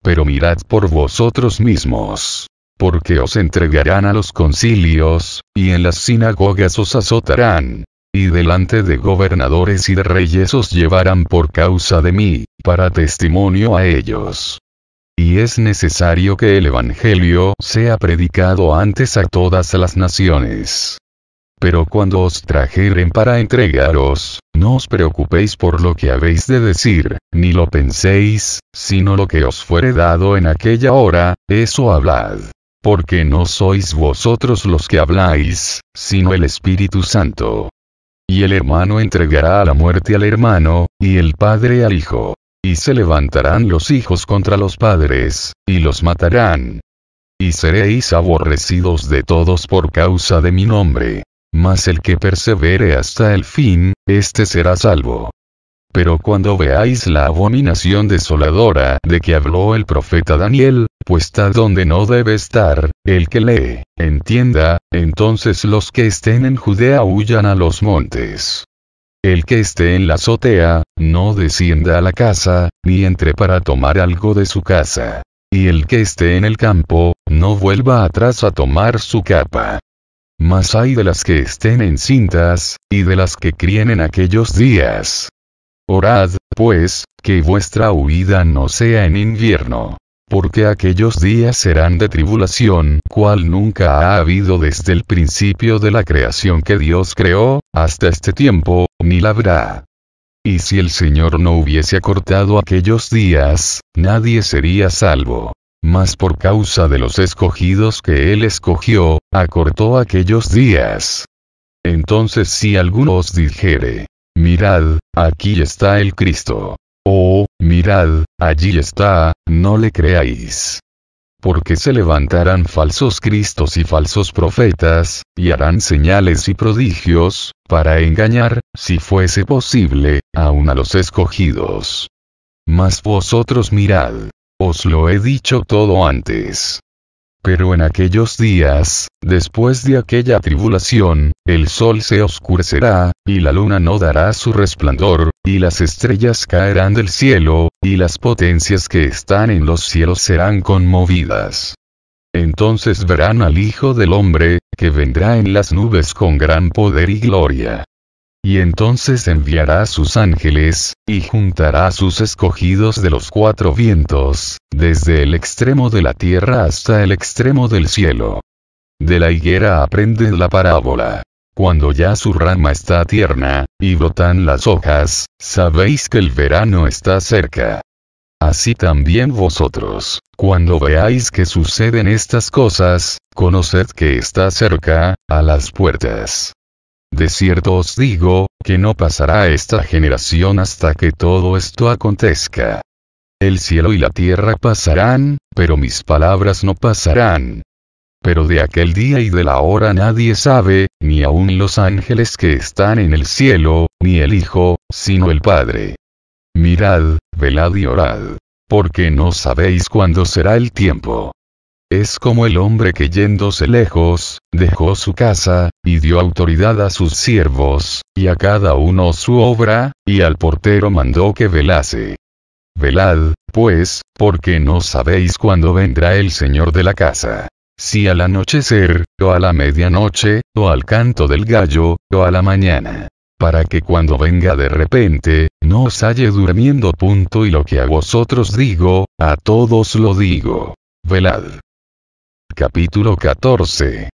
Pero mirad por vosotros mismos. Porque os entregarán a los concilios, y en las sinagogas os azotarán. Y delante de gobernadores y de reyes os llevarán por causa de mí, para testimonio a ellos. Y es necesario que el Evangelio sea predicado antes a todas las naciones. Pero cuando os trajeren para entregaros, no os preocupéis por lo que habéis de decir, ni lo penséis, sino lo que os fuere dado en aquella hora, eso hablad. Porque no sois vosotros los que habláis, sino el Espíritu Santo. Y el hermano entregará a la muerte al hermano, y el padre al hijo. Y se levantarán los hijos contra los padres, y los matarán. Y seréis aborrecidos de todos por causa de mi nombre. Mas el que persevere hasta el fin, éste será salvo. Pero cuando veáis la abominación desoladora de que habló el profeta Daniel, puesta donde no debe estar, el que lee, entienda, entonces los que estén en Judea huyan a los montes. El que esté en la azotea, no descienda a la casa, ni entre para tomar algo de su casa. Y el que esté en el campo, no vuelva atrás a tomar su capa. Mas ay de las que estén encintas, y de las que críen en aquellos días. Orad, pues, que vuestra huida no sea en invierno. Porque aquellos días serán de tribulación, cual nunca ha habido desde el principio de la creación que Dios creó, hasta este tiempo, ni la habrá. Y si el Señor no hubiese acortado aquellos días, nadie sería salvo. Mas por causa de los escogidos que Él escogió, acortó aquellos días. Entonces si alguno os dijere: Mirad, aquí está el Cristo. O, mirad, allí está, no le creáis. Porque se levantarán falsos cristos y falsos profetas, y harán señales y prodigios, para engañar, si fuese posible, aun a los escogidos. Mas vosotros mirad, os lo he dicho todo antes. Pero en aquellos días, después de aquella tribulación, el sol se oscurecerá, y la luna no dará su resplandor, y las estrellas caerán del cielo, y las potencias que están en los cielos serán conmovidas. Entonces verán al Hijo del Hombre, que vendrá en las nubes con gran poder y gloria. Y entonces enviará a sus ángeles, y juntará a sus escogidos de los cuatro vientos, desde el extremo de la tierra hasta el extremo del cielo. De la higuera aprended la parábola. Cuando ya su rama está tierna, y brotan las hojas, sabéis que el verano está cerca. Así también vosotros, cuando veáis que suceden estas cosas, conoced que está cerca, a las puertas. De cierto os digo, que no pasará esta generación hasta que todo esto acontezca. El cielo y la tierra pasarán, pero mis palabras no pasarán. Pero de aquel día y de la hora nadie sabe, ni aun los ángeles que están en el cielo, ni el Hijo, sino el Padre. Mirad, velad y orad, porque no sabéis cuándo será el tiempo. Es como el hombre que yéndose lejos, dejó su casa, y dio autoridad a sus siervos, y a cada uno su obra, y al portero mandó que velase. Velad, pues, porque no sabéis cuándo vendrá el Señor de la casa. Si al anochecer, o a la medianoche, o al canto del gallo, o a la mañana. Para que cuando venga de repente, no os halle durmiendo. Y lo que a vosotros digo, a todos lo digo. velad. Capítulo 14.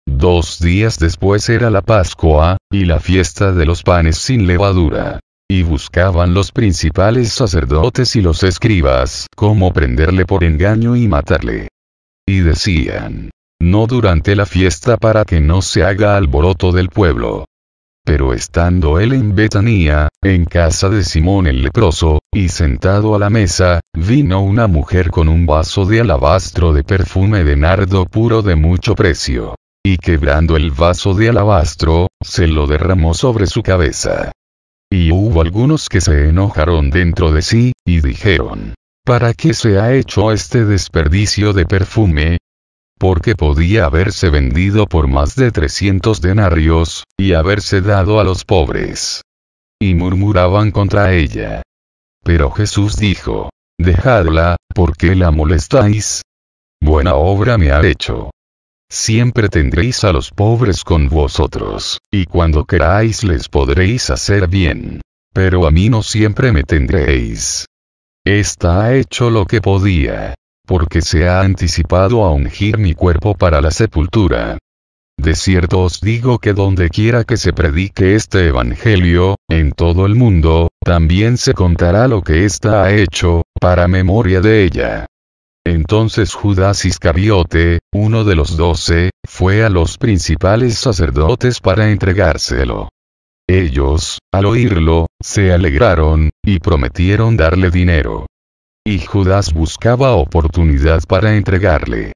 2 días después era la Pascua, y la fiesta de los panes sin levadura. Y buscaban los principales sacerdotes y los escribas cómo prenderle por engaño y matarle. Y decían: no durante la fiesta, para que no se haga alboroto del pueblo. Pero estando él en Betanía, en casa de Simón el leproso, y sentado a la mesa, vino una mujer con un vaso de alabastro de perfume de nardo puro de mucho precio. Y quebrando el vaso de alabastro, se lo derramó sobre su cabeza. Y hubo algunos que se enojaron dentro de sí, y dijeron: ¿para qué se ha hecho este desperdicio de perfume? Porque podía haberse vendido por más de 300 denarios, y haberse dado a los pobres. Y murmuraban contra ella. Pero Jesús dijo: dejadla, ¿por qué la molestáis? Buena obra me ha hecho. Siempre tendréis a los pobres con vosotros, y cuando queráis les podréis hacer bien. Pero a mí no siempre me tendréis. Esta ha hecho lo que podía, porque se ha anticipado a ungir mi cuerpo para la sepultura. De cierto os digo que donde quiera que se predique este evangelio, en todo el mundo, también se contará lo que ésta ha hecho, para memoria de ella. Entonces Judas Iscariote, uno de los 12, fue a los principales sacerdotes para entregárselo. Ellos, al oírlo, se alegraron, y prometieron darle dinero. Y Judas buscaba oportunidad para entregarle.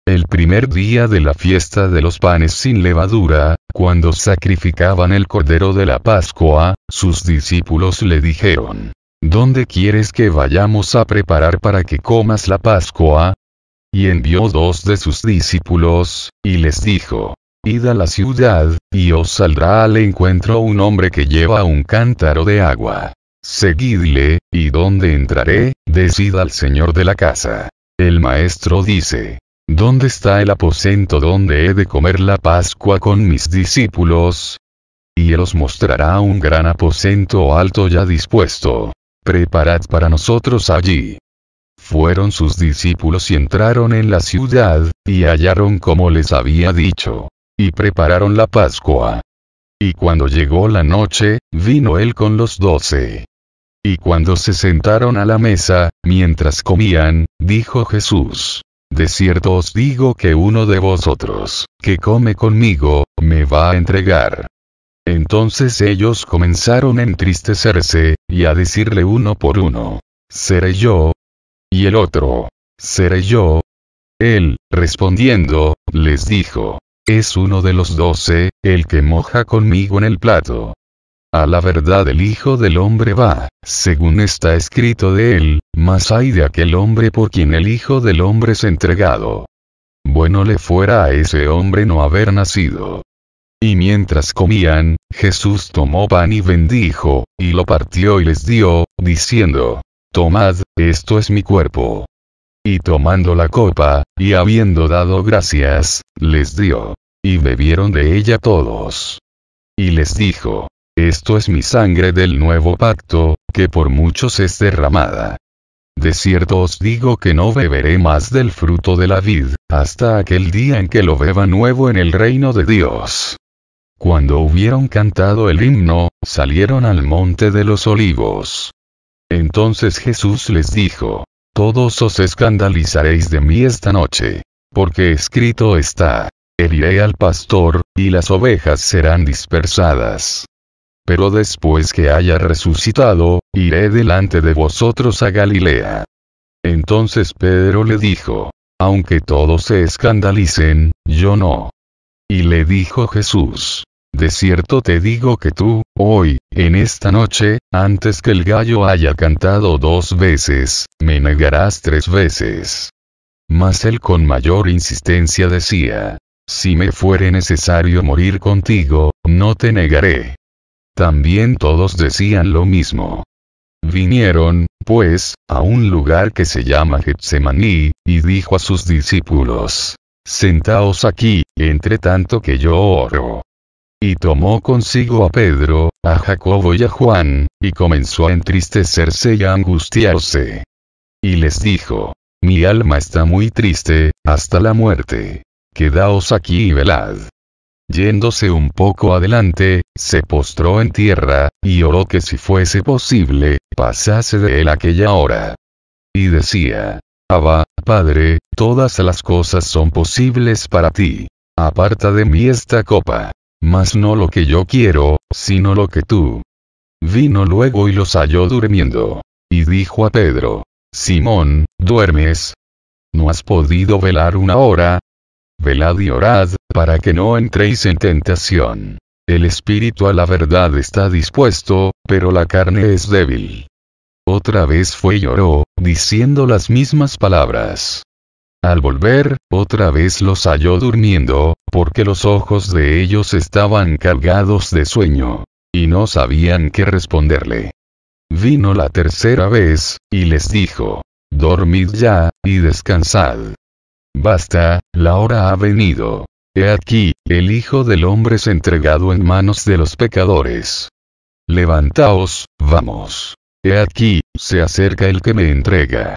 El primer día de la fiesta de los panes sin levadura, cuando sacrificaban el cordero de la Pascua, sus discípulos le dijeron: ¿dónde quieres que vayamos a preparar para que comas la Pascua? Y envió 2 de sus discípulos, y les dijo: id a la ciudad, y os saldrá al encuentro un hombre que lleva un cántaro de agua. Seguidle, y donde entraré, decid al señor de la casa: el maestro dice: ¿dónde está el aposento donde he de comer la Pascua con mis discípulos? Y él os mostrará un gran aposento alto ya dispuesto. Preparad para nosotros allí. Fueron sus discípulos y entraron en la ciudad, y hallaron como les había dicho. Y prepararon la Pascua. Y cuando llegó la noche, vino él con los 12. Y cuando se sentaron a la mesa, mientras comían, dijo Jesús: de cierto os digo que uno de vosotros, que come conmigo, me va a entregar. Entonces ellos comenzaron a entristecerse, y a decirle uno por uno: ¿seré yo? Y el otro: ¿seré yo? Él, respondiendo, les dijo: es uno de los 12, el que moja conmigo en el plato. A la verdad el Hijo del Hombre va, según está escrito de él, mas ay de aquel hombre por quien el Hijo del Hombre es entregado. Bueno le fuera a ese hombre no haber nacido. Y mientras comían, Jesús tomó pan y bendijo, y lo partió y les dio, diciendo: tomad, esto es mi cuerpo. Y tomando la copa, y habiendo dado gracias, les dio. Y bebieron de ella todos. Y les dijo: esto es mi sangre del nuevo pacto, que por muchos es derramada. De cierto os digo que no beberé más del fruto de la vid, hasta aquel día en que lo beba nuevo en el reino de Dios. Cuando hubieron cantado el himno, salieron al monte de los olivos. Entonces Jesús les dijo: todos os escandalizaréis de mí esta noche. Porque escrito está: heriré al pastor, y las ovejas serán dispersadas. Pero después que haya resucitado, iré delante de vosotros a Galilea. Entonces Pedro le dijo: aunque todos se escandalicen, yo no. Y le dijo Jesús: de cierto te digo que tú, hoy, en esta noche, antes que el gallo haya cantado 2 veces, me negarás 3 veces. Mas él con mayor insistencia decía: si me fuere necesario morir contigo, no te negaré. También todos decían lo mismo. Vinieron, pues, a un lugar que se llama Getsemaní, y dijo a sus discípulos: sentaos aquí, entre tanto que yo oro. Y tomó consigo a Pedro, a Jacobo y a Juan, y comenzó a entristecerse y a angustiarse. Y les dijo: mi alma está muy triste, hasta la muerte. Quedaos aquí y velad. Yéndose un poco adelante, se postró en tierra, y oró que si fuese posible, pasase de él aquella hora. Y decía: Abba, Padre, todas las cosas son posibles para ti. Aparta de mí esta copa. Mas no lo que yo quiero, sino lo que tú. Vino luego y los halló durmiendo. Y dijo a Pedro: Simón, ¿duermes? ¿No has podido velar una hora? Velad y orad, para que no entréis en tentación. El espíritu a la verdad está dispuesto, pero la carne es débil. Otra vez fue y lloró, diciendo las mismas palabras. Al volver, otra vez los halló durmiendo, porque los ojos de ellos estaban cargados de sueño, y no sabían qué responderle. Vino la tercera vez, y les dijo: Dormid ya, y descansad. Basta, la hora ha venido. He aquí, el Hijo del Hombre es entregado en manos de los pecadores. Levantaos, vamos. He aquí, se acerca el que me entrega.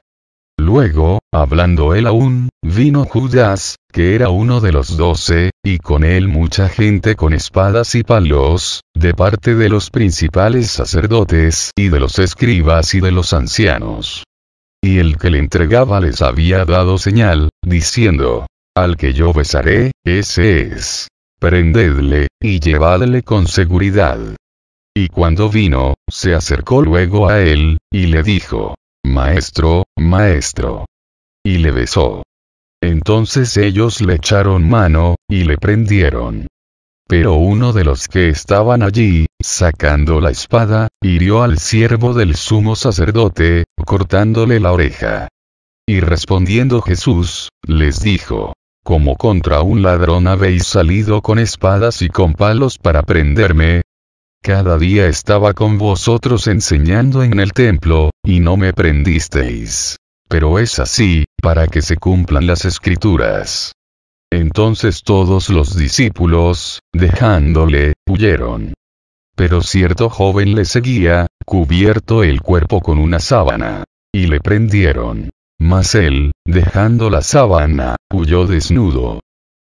Luego, hablando él aún, vino Judas, que era uno de los 12, y con él mucha gente con espadas y palos, de parte de los principales sacerdotes y de los escribas y de los ancianos. Y el que le entregaba les había dado señal, diciendo: Al que yo besaré, ese es. Prendedle, y llevadle con seguridad. Y cuando vino, se acercó luego a él, y le dijo: Maestro, maestro. Y le besó. Entonces ellos le echaron mano, y le prendieron. Pero uno de los que estaban allí, sacando la espada, hirió al siervo del sumo sacerdote, cortándole la oreja. Y respondiendo Jesús, les dijo: ¿Cómo contra un ladrón habéis salido con espadas y con palos para prenderme? Cada día estaba con vosotros enseñando en el templo, y no me prendisteis. Pero es así, para que se cumplan las Escrituras. Entonces todos los discípulos, dejándole, huyeron. Pero cierto joven le seguía, cubierto el cuerpo con una sábana. Y le prendieron. Mas él, dejando la sábana, huyó desnudo.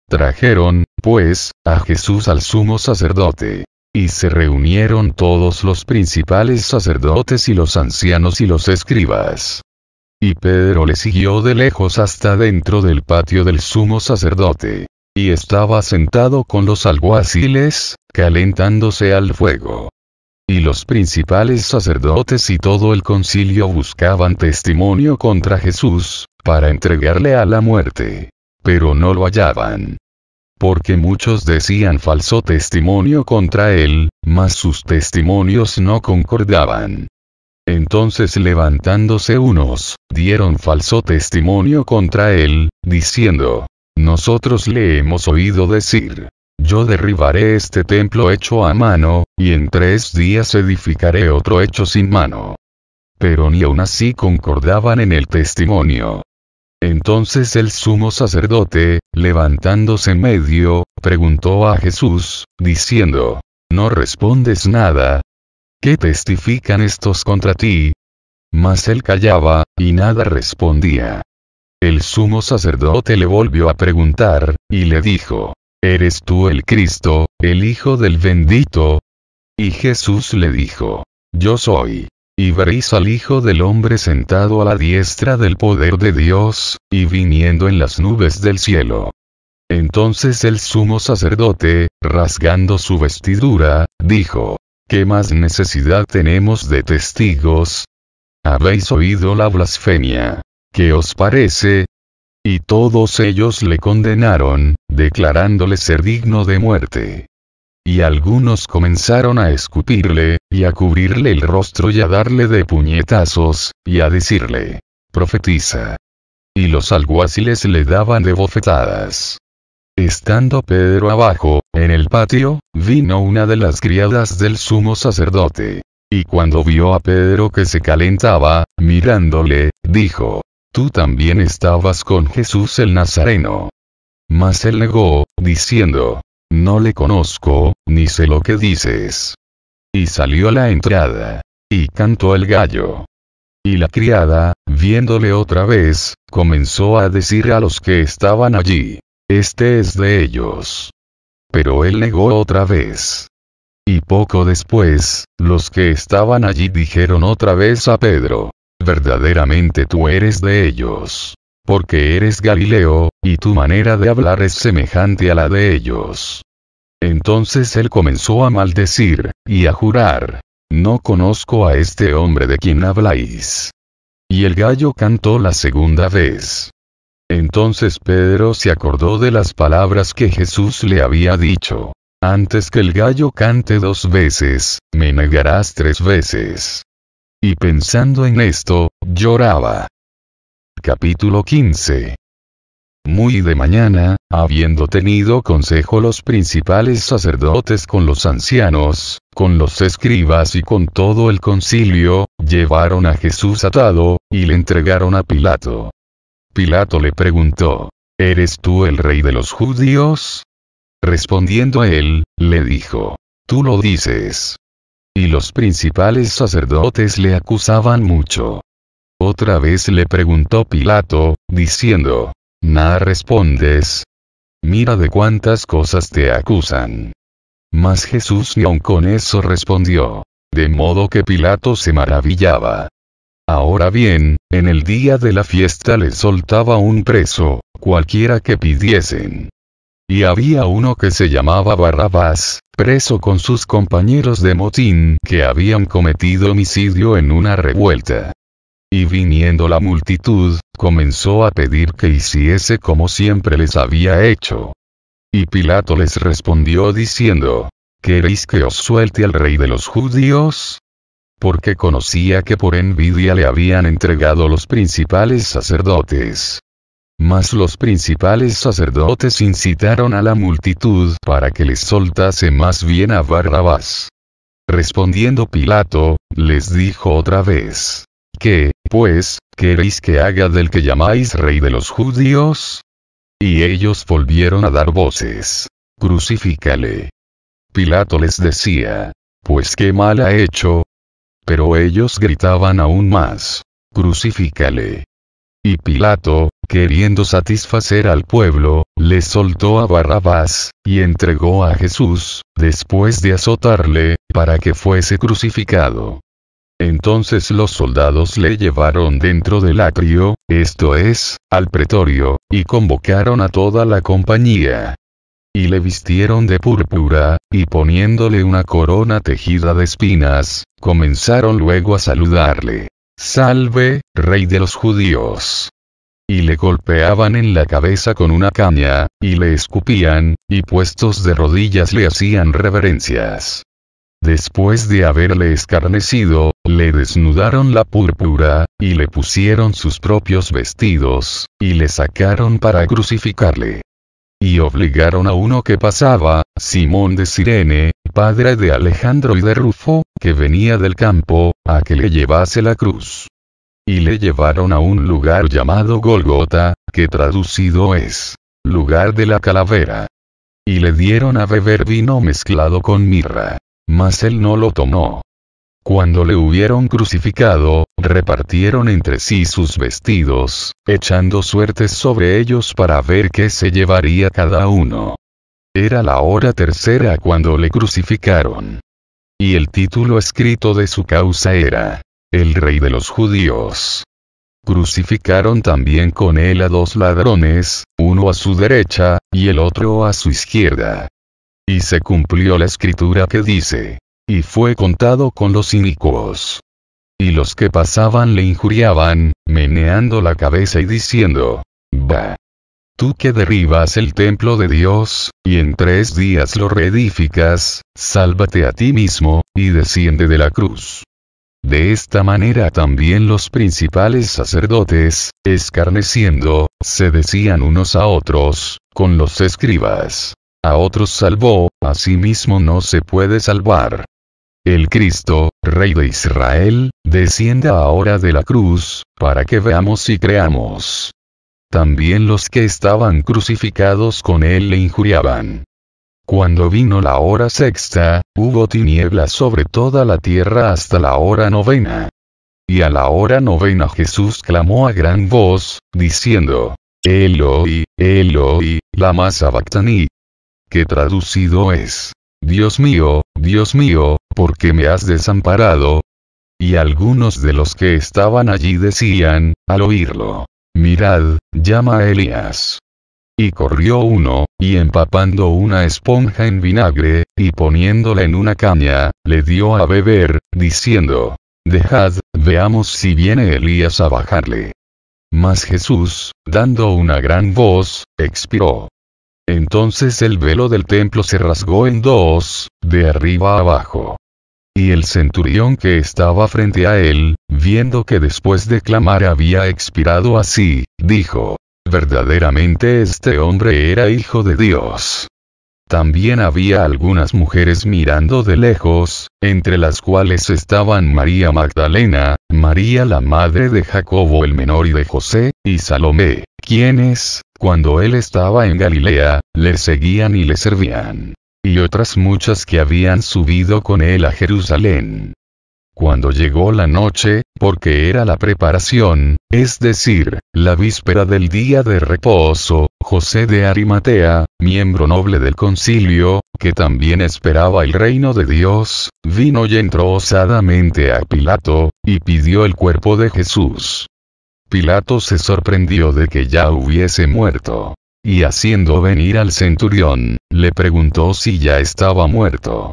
Trajeron, pues, a Jesús al sumo sacerdote. Y se reunieron todos los principales sacerdotes y los ancianos y los escribas. Y Pedro le siguió de lejos hasta dentro del patio del sumo sacerdote. Y estaba sentado con los alguaciles, calentándose al fuego. Y los principales sacerdotes y todo el concilio buscaban testimonio contra Jesús, para entregarle a la muerte. Pero no lo hallaban. Porque muchos decían falso testimonio contra él, mas sus testimonios no concordaban. Entonces levantándose unos, dieron falso testimonio contra él, diciendo: Nosotros le hemos oído decir: Yo derribaré este templo hecho a mano, y en 3 días edificaré otro hecho sin mano. Pero ni aun así concordaban en el testimonio. Entonces el sumo sacerdote, levantándose en medio, preguntó a Jesús, diciendo: ¿No respondes nada? ¿Qué testifican estos contra ti? Mas él callaba, y nada respondía. El sumo sacerdote le volvió a preguntar, y le dijo: ¿Eres tú el Cristo, el Hijo del Bendito? Y Jesús le dijo: Yo soy. Y veréis al Hijo del Hombre sentado a la diestra del poder de Dios, y viniendo en las nubes del cielo. Entonces el sumo sacerdote, rasgando su vestidura, dijo: ¿Qué más necesidad tenemos de testigos? Habéis oído la blasfemia. ¿Qué os parece? Y todos ellos le condenaron, declarándole ser digno de muerte. Y algunos comenzaron a escupirle, y a cubrirle el rostro y a darle de puñetazos, y a decirle: Profetiza. Y los alguaciles le daban de bofetadas. Estando Pedro abajo, en el patio, vino una de las criadas del sumo sacerdote. Y cuando vio a Pedro que se calentaba, mirándole, dijo: Tú también estabas con Jesús el Nazareno. Mas él negó, diciendo: No le conozco, ni sé lo que dices. Y salió a la entrada. Y cantó el gallo. Y la criada, viéndole otra vez, comenzó a decir a los que estaban allí: Este es de ellos. Pero él negó otra vez. Y poco después, los que estaban allí dijeron otra vez a Pedro: Verdaderamente tú eres de ellos. Porque eres Galileo, y tu manera de hablar es semejante a la de ellos. Entonces él comenzó a maldecir, y a jurar: No conozco a este hombre de quien habláis. Y el gallo cantó la segunda vez. Entonces Pedro se acordó de las palabras que Jesús le había dicho: Antes que el gallo cante 2 veces, me negarás 3 veces. Y pensando en esto, lloraba. Capítulo 15. Muy de mañana, habiendo tenido consejo los principales sacerdotes con los ancianos, con los escribas y con todo el concilio, llevaron a Jesús atado, y le entregaron a Pilato. Pilato le preguntó: ¿Eres tú el rey de los judíos? Respondiendo él, le dijo: Tú lo dices. Y los principales sacerdotes le acusaban mucho. Otra vez le preguntó Pilato, diciendo: ¿Nada respondes? Mira de cuántas cosas te acusan. Mas Jesús ni aun con eso respondió. De modo que Pilato se maravillaba. Ahora bien, en el día de la fiesta les soltaba un preso, cualquiera que pidiesen. Y había uno que se llamaba Barrabás, preso con sus compañeros de motín que habían cometido homicidio en una revuelta. Y viniendo la multitud, comenzó a pedir que hiciese como siempre les había hecho. Y Pilato les respondió diciendo: ¿Queréis que os suelte al rey de los judíos? Porque conocía que por envidia le habían entregado los principales sacerdotes. Mas los principales sacerdotes incitaron a la multitud para que les soltase más bien a Barrabás. Respondiendo Pilato, les dijo otra vez: ¿Qué, pues, queréis que haga del que llamáis rey de los judíos? Y ellos volvieron a dar voces: Crucifícale. Pilato les decía: Pues qué mal ha hecho. Pero ellos gritaban aún más: Crucifícale. Y Pilato, queriendo satisfacer al pueblo, le soltó a Barrabás, y entregó a Jesús, después de azotarle, para que fuese crucificado. Entonces los soldados le llevaron dentro del atrio, esto es, al pretorio, y convocaron a toda la compañía. Y le vistieron de púrpura, y poniéndole una corona tejida de espinas, comenzaron luego a saludarle: Salve, rey de los judíos. Y le golpeaban en la cabeza con una caña, y le escupían, y puestos de rodillas le hacían reverencias. Después de haberle escarnecido, le desnudaron la púrpura, y le pusieron sus propios vestidos, y le sacaron para crucificarle. Y obligaron a uno que pasaba, Simón de Cirene, padre de Alejandro y de Rufo, que venía del campo, a que le llevase la cruz. Y le llevaron a un lugar llamado Golgota, que traducido es: lugar de la calavera. Y le dieron a beber vino mezclado con mirra. Mas él no lo tomó. Cuando le hubieron crucificado, repartieron entre sí sus vestidos, echando suertes sobre ellos para ver qué se llevaría cada uno. Era la hora tercera cuando le crucificaron. Y el título escrito de su causa era: El Rey de los Judíos. Crucificaron también con él a 2 ladrones, uno a su derecha, y el otro a su izquierda. Y se cumplió la escritura que dice: Y fue contado con los inicuos. Y los que pasaban le injuriaban, meneando la cabeza y diciendo: Bah. Tú que derribas el templo de Dios, y en 3 días lo reedificas, sálvate a ti mismo, y desciende de la cruz. De esta manera también los principales sacerdotes, escarneciendo, se decían unos a otros, con los escribas: A otros salvó, a sí mismo no se puede salvar. El Cristo, Rey de Israel, descienda ahora de la cruz, para que veamos y creamos. También los que estaban crucificados con él le injuriaban. Cuando vino la hora sexta, hubo tinieblas sobre toda la tierra hasta la hora novena. Y a la hora novena Jesús clamó a gran voz, diciendo: Eloi, Eloi, lama sabactani. Que traducido es: Dios mío, ¿por qué me has desamparado? Y algunos de los que estaban allí decían, al oírlo: Mirad, llama a Elías. Y corrió uno, y empapando una esponja en vinagre, y poniéndola en una caña, le dio a beber, diciendo: Dejad, veamos si viene Elías a bajarle. Mas Jesús, dando una gran voz, expiró. Entonces el velo del templo se rasgó en dos, de arriba a abajo. Y el centurión que estaba frente a él, viendo que después de clamar había expirado así, dijo: Verdaderamente este hombre era hijo de Dios. También había algunas mujeres mirando de lejos, entre las cuales estaban María Magdalena, María la madre de Jacobo el menor y de José, y Salomé, quienes, cuando él estaba en Galilea, le seguían y le servían. Y otras muchas que habían subido con él a Jerusalén. Cuando llegó la noche, porque era la preparación, es decir, la víspera del día de reposo, José de Arimatea, miembro noble del concilio, que también esperaba el reino de Dios, vino y entró osadamente a Pilato, y pidió el cuerpo de Jesús. Pilato se sorprendió de que ya hubiese muerto. Y haciendo venir al centurión, le preguntó si ya estaba muerto.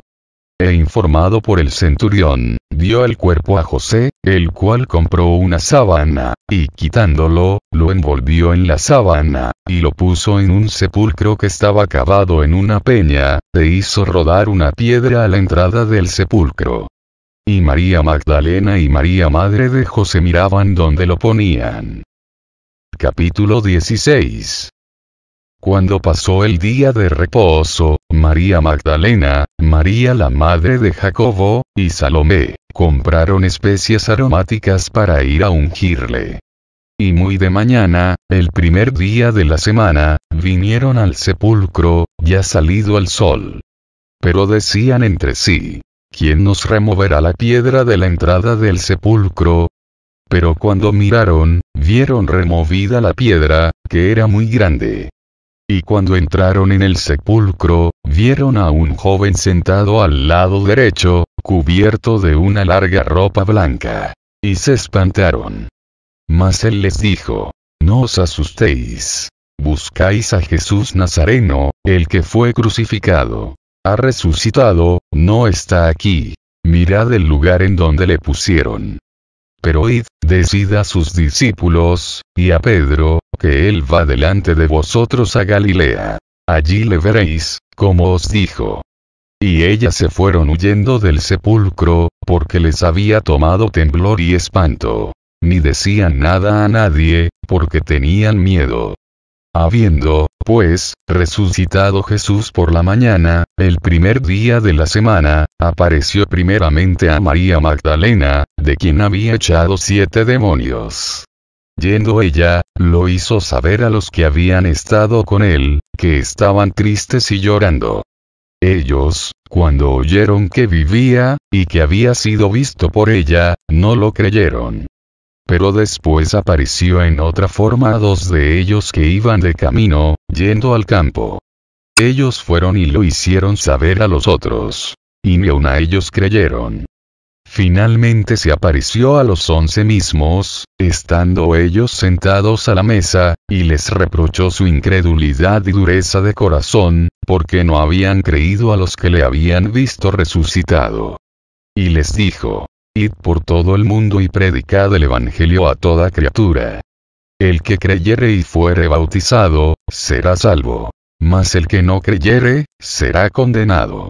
Informado por el centurión, dio el cuerpo a José, el cual compró una sábana, y quitándolo, lo envolvió en la sábana, y lo puso en un sepulcro que estaba cavado en una peña, e hizo rodar una piedra a la entrada del sepulcro. Y María Magdalena y María madre de José miraban donde lo ponían. Capítulo 16. Cuando pasó el día de reposo, María Magdalena, María la madre de Jacobo, y Salomé, compraron especias aromáticas para ir a ungirle. Y muy de mañana, el primer día de la semana, vinieron al sepulcro, ya salido el sol. Pero decían entre sí: ¿Quién nos removerá la piedra de la entrada del sepulcro? Pero cuando miraron, vieron removida la piedra, que era muy grande. Y cuando entraron en el sepulcro, vieron a un joven sentado al lado derecho, cubierto de una larga ropa blanca. Y se espantaron. Mas él les dijo: No os asustéis. Buscáis a Jesús Nazareno, el que fue crucificado. Ha resucitado, no está aquí. Mirad el lugar en donde le pusieron. Pero id, decid a sus discípulos, y a Pedro, que él va delante de vosotros a Galilea. Allí le veréis, como os dijo. Y ellas se fueron huyendo del sepulcro, porque les había tomado temblor y espanto. Ni decían nada a nadie, porque tenían miedo. Habiendo, pues, resucitado Jesús por la mañana, el primer día de la semana, apareció primeramente a María Magdalena, de quien había echado 7 demonios. Yendo ella, lo hizo saber a los que habían estado con él, que estaban tristes y llorando. Ellos, cuando oyeron que vivía, y que había sido visto por ella, no lo creyeron. Pero después apareció en otra forma a 2 de ellos que iban de camino, yendo al campo. Ellos fueron y lo hicieron saber a los otros. Y ni aun a ellos creyeron. Finalmente se apareció a los 11 mismos, estando ellos sentados a la mesa, y les reprochó su incredulidad y dureza de corazón, porque no habían creído a los que le habían visto resucitado. Y les dijo: Id por todo el mundo y predicad el evangelio a toda criatura. El que creyere y fuere bautizado, será salvo. Mas el que no creyere, será condenado.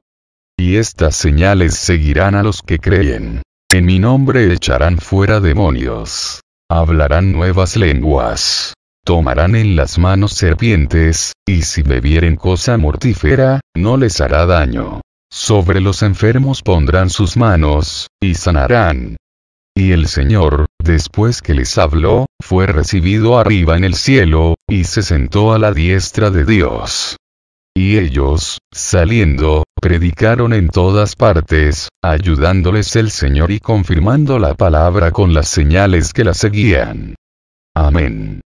Y estas señales seguirán a los que creen. En mi nombre echarán fuera demonios. Hablarán nuevas lenguas. Tomarán en las manos serpientes, y si bebieren cosa mortífera, no les hará daño. Sobre los enfermos pondrán sus manos, y sanarán. Y el Señor, después que les habló, fue recibido arriba en el cielo, y se sentó a la diestra de Dios. Y ellos, saliendo, Predicaron en todas partes, ayudándoles el Señor y confirmando la palabra con las señales que la seguían. Amén.